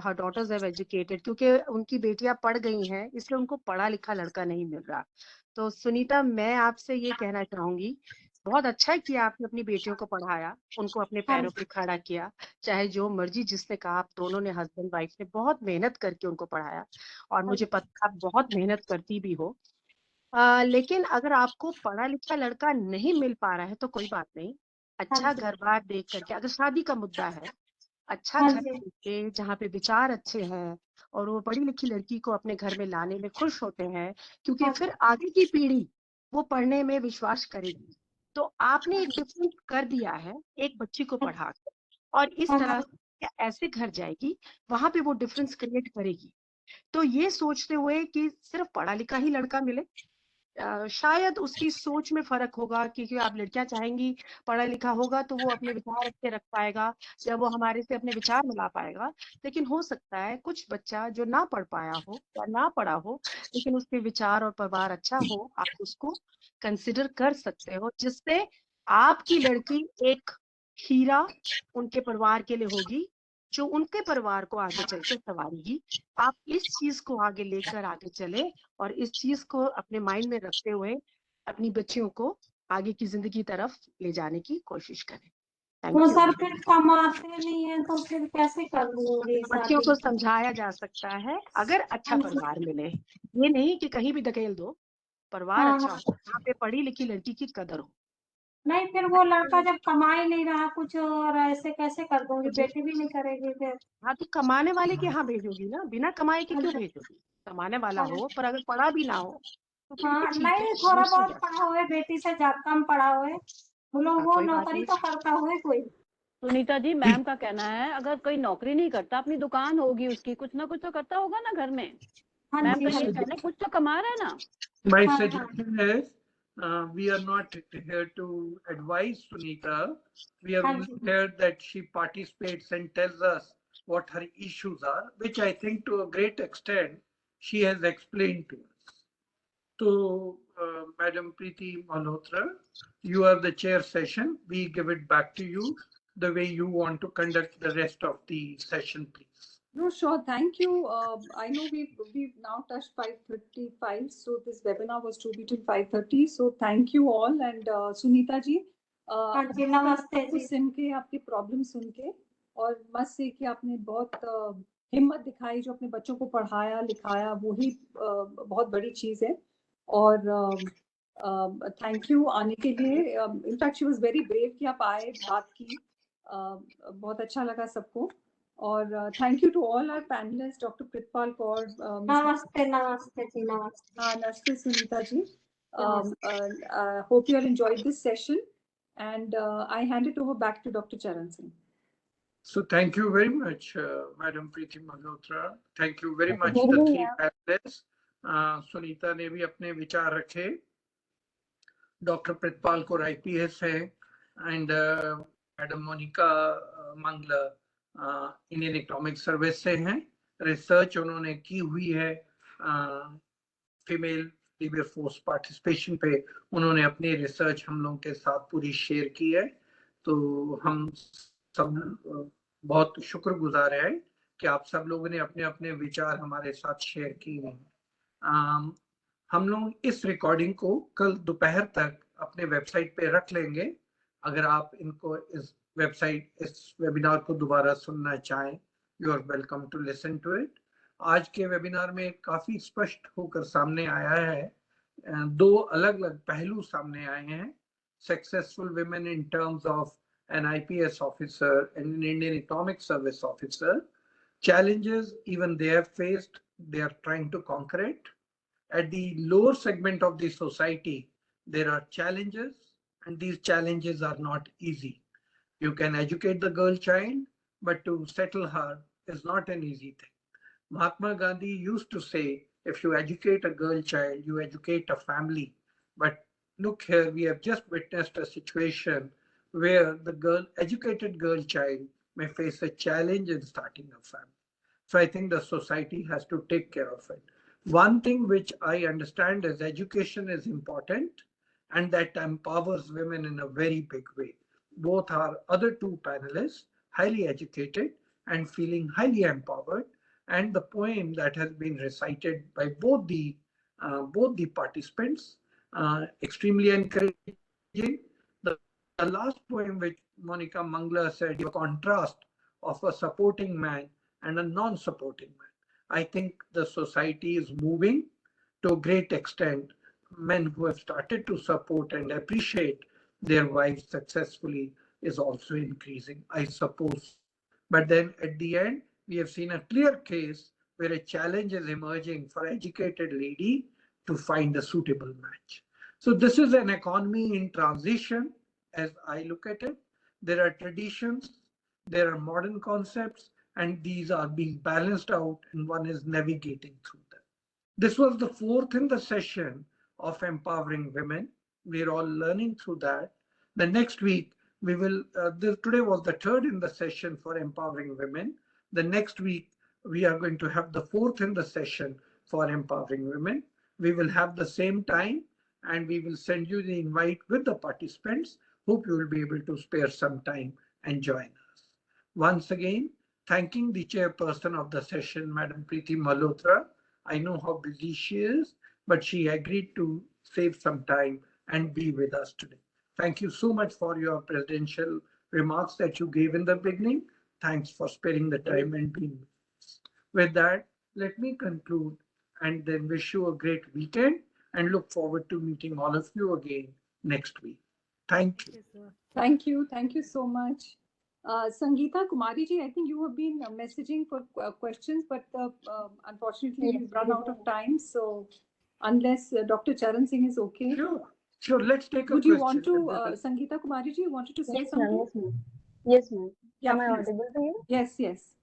Speaker 6: her daughters have educated, क्योंकि उनकी बेटियां पढ़ गई हैं इसलिए उनको पढ़ा लिखा लड़का नहीं मिल रहा। तो सुनीता, मैं आपसे ये कहना चाहूंगी, बहुत अच्छा किया आपने अपनी बेटियों को पढ़ाया, उनको अपने
Speaker 7: हाँ
Speaker 6: पैरों पे खड़ा किया। चाहे जो मर्जी जिसने कहा, आप दोनों ने, हस्बैंड वाइफ ने बहुत मेहनत करके उनको पढ़ाया, और
Speaker 7: हाँ
Speaker 6: मुझे पता है आप बहुत मेहनत करती भी हो।
Speaker 9: लेकिन अगर आपको पढ़ा लिखा लड़का नहीं मिल पा रहा है तो कोई बात नहीं, अच्छा
Speaker 7: हाँ जी,
Speaker 9: घर बार देख करके, अगर शादी का मुद्दा है, अच्छा
Speaker 7: हाँ
Speaker 9: घर
Speaker 7: जी,
Speaker 9: देख के जहाँ पे विचार अच्छे हैं और वो पढ़ी लिखी लड़की को अपने घर में लाने में खुश होते हैं, क्योंकि
Speaker 7: हाँ
Speaker 9: फिर आगे की पीढ़ी वो पढ़ने में विश्वास करेगी। तो आपने एक डिफरेंस कर दिया है एक बच्ची को पढ़ा कर, और इस
Speaker 7: हाँ,
Speaker 9: तरह से ऐसे घर जाएगी वहां पे वो डिफरेंस क्रिएट करेगी। तो ये सोचते हुए कि सिर्फ पढ़ा लिखा ही लड़का मिले, शायद उसकी सोच में फर्क होगा, क्योंकि आप लड़कियां चाहेंगी पढ़ा लिखा होगा तो वो अपने विचार अच्छे रख पाएगा या वो हमारे से अपने विचार मिला पाएगा। लेकिन हो सकता है कुछ बच्चा जो ना पढ़ पाया हो या ना पढ़ा हो, लेकिन उसके विचार और परिवार अच्छा हो, आप उसको कंसिडर कर सकते हो, जिससे आपकी लड़की एक हीरा उनके परिवार के लिए होगी, जो उनके परिवार को आगे चल के संवारेगी। आप इस चीज को आगे लेकर आगे चले और इस चीज को अपने माइंड में रखते हुए अपनी बच्चियों को आगे की जिंदगी तरफ ले जाने की कोशिश करें।
Speaker 7: तो
Speaker 9: थैंक यू।
Speaker 7: सर फिर कमाते नहीं है तो फिर कैसे कर लूंगी
Speaker 9: बच्चियों को
Speaker 7: शादी?
Speaker 9: समझाया जा सकता है, अगर अच्छा
Speaker 7: हाँ जी,
Speaker 9: परिवार मिले, ये नहीं कि कहीं भी धकेल दो, परिवार
Speaker 7: हाँ
Speaker 9: अच्छा
Speaker 7: हाँ,
Speaker 9: हो जहाँ पे पढ़ी लिखी लड़की की कदर हो।
Speaker 7: नहीं फिर वो लड़का जब कमा ही नहीं रहा कुछ, और ऐसे कैसे कर दूंगी,
Speaker 9: तो
Speaker 7: बेटी भी नहीं करेगी फिर।
Speaker 9: हाँ, तो कमाने वाले के यहाँ भेजोगी ना, बिना कमाए के
Speaker 7: हाँ
Speaker 9: क्यों
Speaker 7: जी,
Speaker 9: भेजोगी? कमाने वाला
Speaker 7: हाँ
Speaker 9: हो
Speaker 7: जी,
Speaker 9: पर अगर पढ़ा भी ना हो तो फिर भी
Speaker 7: हाँ,
Speaker 9: ठीक है,
Speaker 7: नहीं थोड़ा
Speaker 9: दूसरी
Speaker 7: बहुत
Speaker 9: जगह।
Speaker 7: पढ़ा हुआ है, बेटी से ज्यादा कम पढ़ा हुआ है, बोलो
Speaker 9: हाँ,
Speaker 7: वो
Speaker 9: कोई बात
Speaker 7: नौकरी
Speaker 9: नहीं।
Speaker 7: तो करता हुआ है कोई।
Speaker 6: सुनीता जी, मैम का कहना है अगर कोई नौकरी नहीं करता, अपनी दुकान होगी उसकी, कुछ ना कुछ तो करता होगा ना घर में।
Speaker 7: हाँ
Speaker 6: मैम
Speaker 7: जी,
Speaker 6: का
Speaker 7: हाँ
Speaker 6: ये
Speaker 7: जी,
Speaker 6: कहना है, कुछ तो कमा रहा है ना।
Speaker 1: My
Speaker 7: हाँ हाँ,
Speaker 1: suggestion is we are not here to advise Sunita. We are
Speaker 7: हाँ
Speaker 1: only
Speaker 7: ji,
Speaker 1: here that she participates and tells us what her issues are, which I think to a great extent she has explained to us. So, Madam Preeti Malhotra, you are the chair session. We give it back to you the way you want to conduct the rest of the session, please.
Speaker 2: No, sure. Thank you. I know we've now touched 5:35, so this webinar was to be till 5:30. So thank you all, and Sunita ji,
Speaker 7: हाँ जी, नमस्ते
Speaker 2: आपको
Speaker 7: जी।
Speaker 2: सुन के, आपकी problem सुन के, और मत से कि आपने बहुत हिम्मत दिखाई, जो अपने बच्चों को पढ़ाया लिखाया, वही बहुत बड़ी चीज है। और थैंक यू आने के लिए। In fact she was very brave कि आप आए, बात की, बहुत अच्छा लगा सबको। और thank you to all our panelist, doctor Pritpal Kaur,
Speaker 7: नमस्ते, नमस्ते जी, नमस्ते।
Speaker 2: नमस्ते सुनीता जी।
Speaker 7: नमस्ते।
Speaker 2: Hope you all enjoyed this session, and I hand it over back to Dr. Charan Singh.
Speaker 1: So thank you very much, Madam Preeti Malhotra. Thank you very much, the three panelists. Sunita ने भी अपने विचार रखे, doctor Pritpal Kaur IPS है, and madam Monika Mangla Indian economic service से हैं। Research उन्होंने की हुई है फीमेल लेबर फोर्स पार्टिसिपेशन पे, उन्होंने अपनी रिसर्च हम लोगों के साथ पूरी शेयर की है। तो हम सब बहुत शुक्रगुजार हैं कि आप सब लोगों ने अपने अपने विचार हमारे साथ शेयर किए हैं। हम लोग इस रिकॉर्डिंग को कल दोपहर तक अपने वेबसाइट पे रख लेंगे। अगर आप इनको इस वेबिनार को दोबारा सुनना चाहें, you are welcome to listen to it. आज के वेबिनार में काफी स्पष्ट होकर सामने आया है, दो अलग अलग पहलू सामने आए हैं। Successful women in terms of an IPS officer and an Indian Economic Service officer, challenges even they have faced, they are trying to conquer it. At the lower segment of the society, there are challenges, and these challenges are not easy. You can educate the girl child, but to settle her is not an easy thing. Mahatma Gandhi used to say, if you educate a girl child, you educate a family. But look here, we have just witnessed a situation where the educated girl child may face a challenge in starting a family. So I think the society has to take care of it. One thing which I understand is education is important, and that empowers women in a very big way. Both our other two panelists, highly educated and feeling highly empowered, and the poem that has been recited by both the participants, extremely encouraging. The, the last poem which Monika Mangla said, a contrast of a supporting man and a non-supporting man. I think the society is moving to a great extent men who have started to support and appreciate their wives successfully is also increasing, I suppose. But then at the end, we have seen a clear case where a challenge is emerging for educated lady to find a suitable match. So this is an economy in transition as I look at it. There are traditions, there are modern concepts, and these are being balanced out and one is navigating through them. This was the fourth in the session of empowering women. We're all learning through that. The next week, we will, today was the third in the session for empowering women. The next week, we are going to have the fourth in the session for empowering women. We will have the same time and we will send you the invite with the participants. Hope you will be able to spare some time and join us. Once again, thanking the chairperson of the session, Madam Preeti Malhotra. I know how busy she is, but she agreed to save some time and be with us today. Thank you so much for your presidential remarks that you gave in the beginning. Thanks for sparing the time and being with us. With that, let me conclude and then wish you a great weekend and look forward to meeting all of you again next week. Thank you.
Speaker 2: Yes, sir. Thank you. Thank you so much. Sangeeta Kumari ji, I think you have been messaging for questions, but unfortunately we've run out of time. So unless Dr. Charan Singh is okay.
Speaker 1: Sure. Let's take a
Speaker 2: Would
Speaker 1: question.
Speaker 2: you want to, Sangeeta Kumari ji, you wanted to say something?
Speaker 10: Yes, ma'am.
Speaker 2: Yeah,
Speaker 10: Am I
Speaker 2: please.
Speaker 10: audible to you?
Speaker 2: Yes, yes.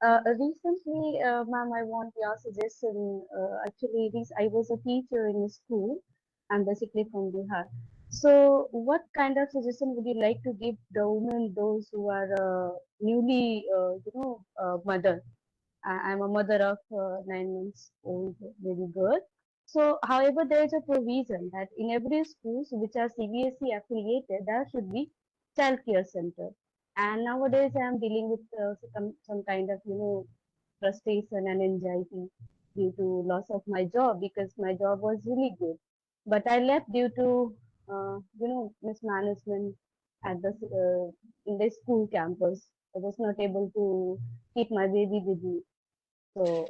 Speaker 10: Recently, ma'am, I want your suggestion. Actually, I was a teacher in a school. I'm basically from Bihar. So, what kind of suggestion would you like to give the women, those who are newly, mother? I'm a mother of 9 months old baby girl. So, however, there is a provision that in every schools which are CBSE affiliated, there should be child care center. And nowadays, I am dealing with some kind of frustration and anxiety due to loss of my job because my job was really good, but I left due to mismanagement at the in the school campus. I was not able to keep my baby with me. So,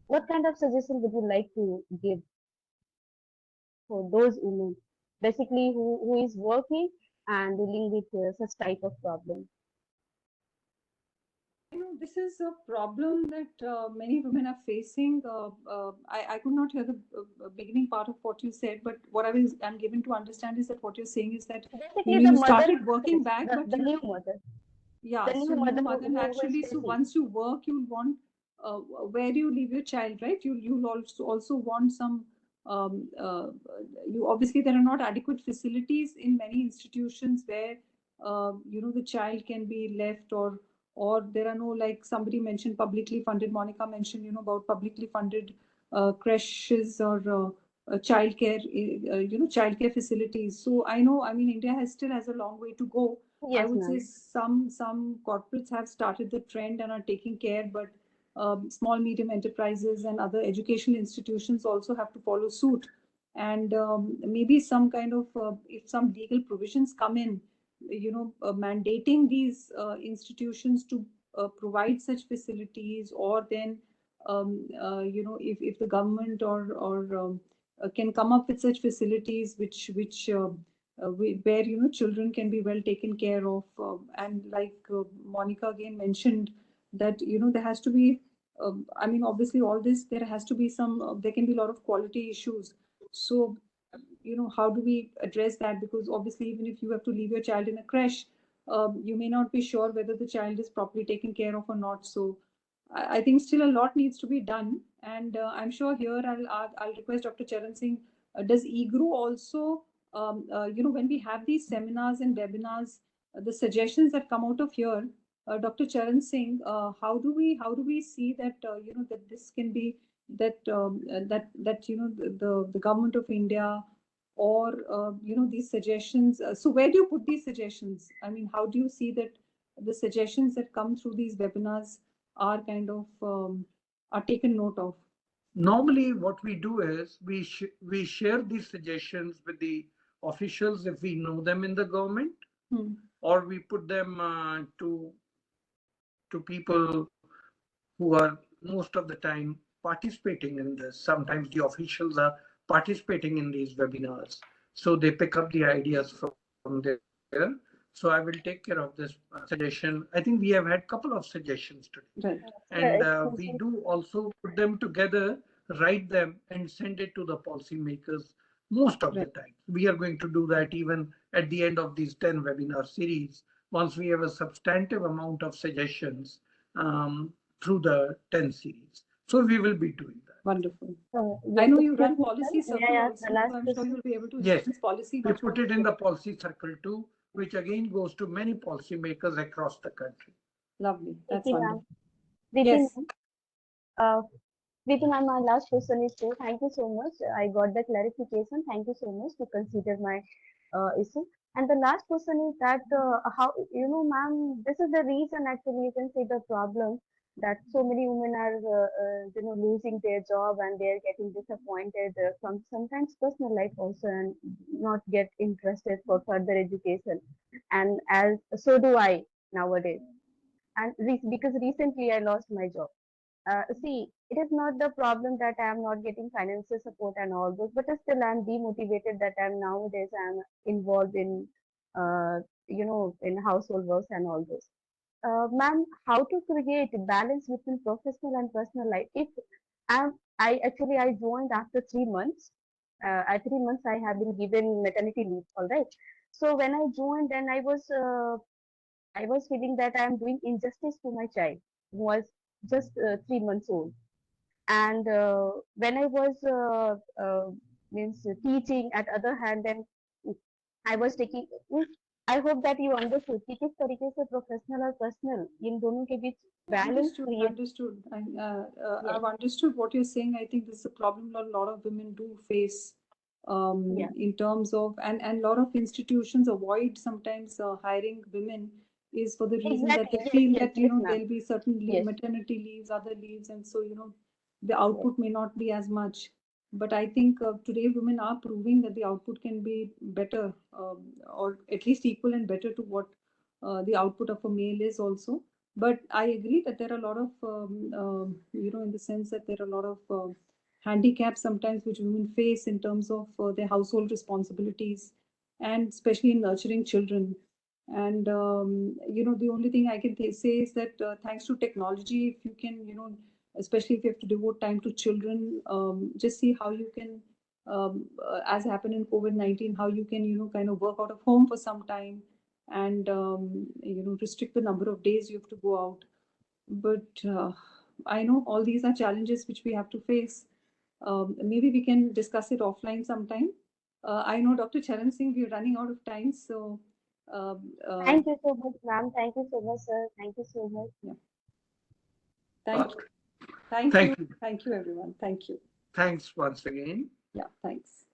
Speaker 10: what kind of suggestion would you like to give for those women, basically who is working and dealing with such type of problem?
Speaker 2: I know this is a problem that many women are facing. I could not hear the beginning part of what you said, but what I'm given to understand is that what you're saying is that
Speaker 10: Basically,
Speaker 2: you started working back, but
Speaker 10: the new mother.
Speaker 2: Yeah,
Speaker 10: The
Speaker 2: so
Speaker 10: new
Speaker 2: new
Speaker 10: mother
Speaker 2: mother
Speaker 10: who is
Speaker 2: naturally. So
Speaker 10: facing.
Speaker 2: once you work, you'll want where do you leave your child, right? You'll also want some. You obviously there are not adequate facilities in many institutions where the child can be left or there are no, like somebody mentioned, publicly funded. Monica mentioned about publicly funded creches or childcare childcare facilities. So I know, I mean, India still has a long way to go.
Speaker 10: Yes,
Speaker 2: I would
Speaker 10: ma'am.
Speaker 2: say some corporates have started the trend and are taking care, but small medium enterprises and other educational institutions also have to follow suit. And maybe some kind of if some legal provisions come in, mandating these institutions to provide such facilities, or then if the government or can come up with such facilities which where children can be well taken care of, and like Monica again mentioned that there has to be I mean, obviously all this, there has to be some there can be a lot of quality issues. So how do we address that? Because obviously even if you have to leave your child in a creche, you may not be sure whether the child is properly taken care of or not. So I think still a lot needs to be done, and I'm sure here I'll request Dr. Charan Singh. Does EGROW also, when we have these seminars and webinars, the suggestions that come out of here, Dr. Charan Singh, how do we see that that this can be that the government of India or these suggestions. So where do you put these suggestions? I mean, how do you see that the suggestions that come through these webinars are kind of are taken note of?
Speaker 1: Normally, what we do is we share these suggestions with the officials if we know them in the government, or we put them to people who are most of the time participating in this. Sometimes the officials are participating in these webinars. So they pick up the ideas from there. So I will take care of this suggestion. I think we have had a couple of suggestions today.
Speaker 2: Right.
Speaker 1: And we do also put them together, write them, and send it to the policymakers most of the time. We are going to do that even at the end of these 10 webinar series, once we have a substantive amount of suggestions through the 10 series. So we will be doing that.
Speaker 2: Wonderful. I know you run policy circle
Speaker 10: Yeah,
Speaker 2: also,
Speaker 10: the last
Speaker 2: so I'm sure you'll be able to
Speaker 1: Yes,
Speaker 2: influence policy
Speaker 1: we
Speaker 2: much
Speaker 1: put
Speaker 2: more.
Speaker 1: it in the policy circle too, which again goes to many policymakers across the country.
Speaker 2: Lovely. That's
Speaker 10: Preeti ma'am.
Speaker 2: wonderful.
Speaker 10: Preeti
Speaker 2: Yes.
Speaker 10: ma'am, Preeti ma'am, my last question is to thank you so much. I got the clarification. Thank you so much to consider my issue. And the last question is that how, you know, ma'am, this is the reason actually you can say the problem that so many women are, you know, losing their job and they're getting disappointed from sometimes personal life also and not get interested for further education. And as so do I nowadays. And because recently I lost my job. See, it is not the problem that I am not getting financial support and all those, but still I am demotivated that I'm nowadays I'm involved in, you know, in household works and all those. Ma'am, how to create a balance between professional and personal life? If I joined after 3 months. At 3 months I have been given maternity leave. All right. So when I joined, then I was feeling that I am doing injustice to my child, who was just 3 months old. And when I was means teaching, at other hand, then I was taking. I hope that you understood कि किस तरीके से professional और personal इन दोनों के बीच balance create.
Speaker 2: Understood. I've understood what you're saying. I think this is a problem a lot of women do face in terms of, and a lot of institutions avoid sometimes hiring women is for the reason that they feel that, you know, there'll be certain maternity leaves, other leaves, and so, you know, the output may not be as much. But I think today women are proving that the output can be better, or at least equal and better to what the output of a male is also. But I agree that there are a lot of, you know, in the sense that there are a lot of handicaps sometimes which women face in terms of their household responsibilities, and especially in nurturing children. And, you know, the only thing I can say is that thanks to technology, if you can, you know, especially if you have to devote time to children, just see how you can, as happened in COVID-19, how you can, you know, kind of work out of home for some time and, you know, restrict the number of days you have to go out. But I know all these are challenges which we have to face. Maybe we can discuss it offline sometime. I know, Dr. Charan Singh, we're running out of time, so.
Speaker 10: Thank you so much, ma'am. Thank you so much, sir. Thank you so much.
Speaker 2: Yeah. Thank you. Thank you, everyone. Thank you.
Speaker 1: Thanks once again.
Speaker 2: Yeah, thanks.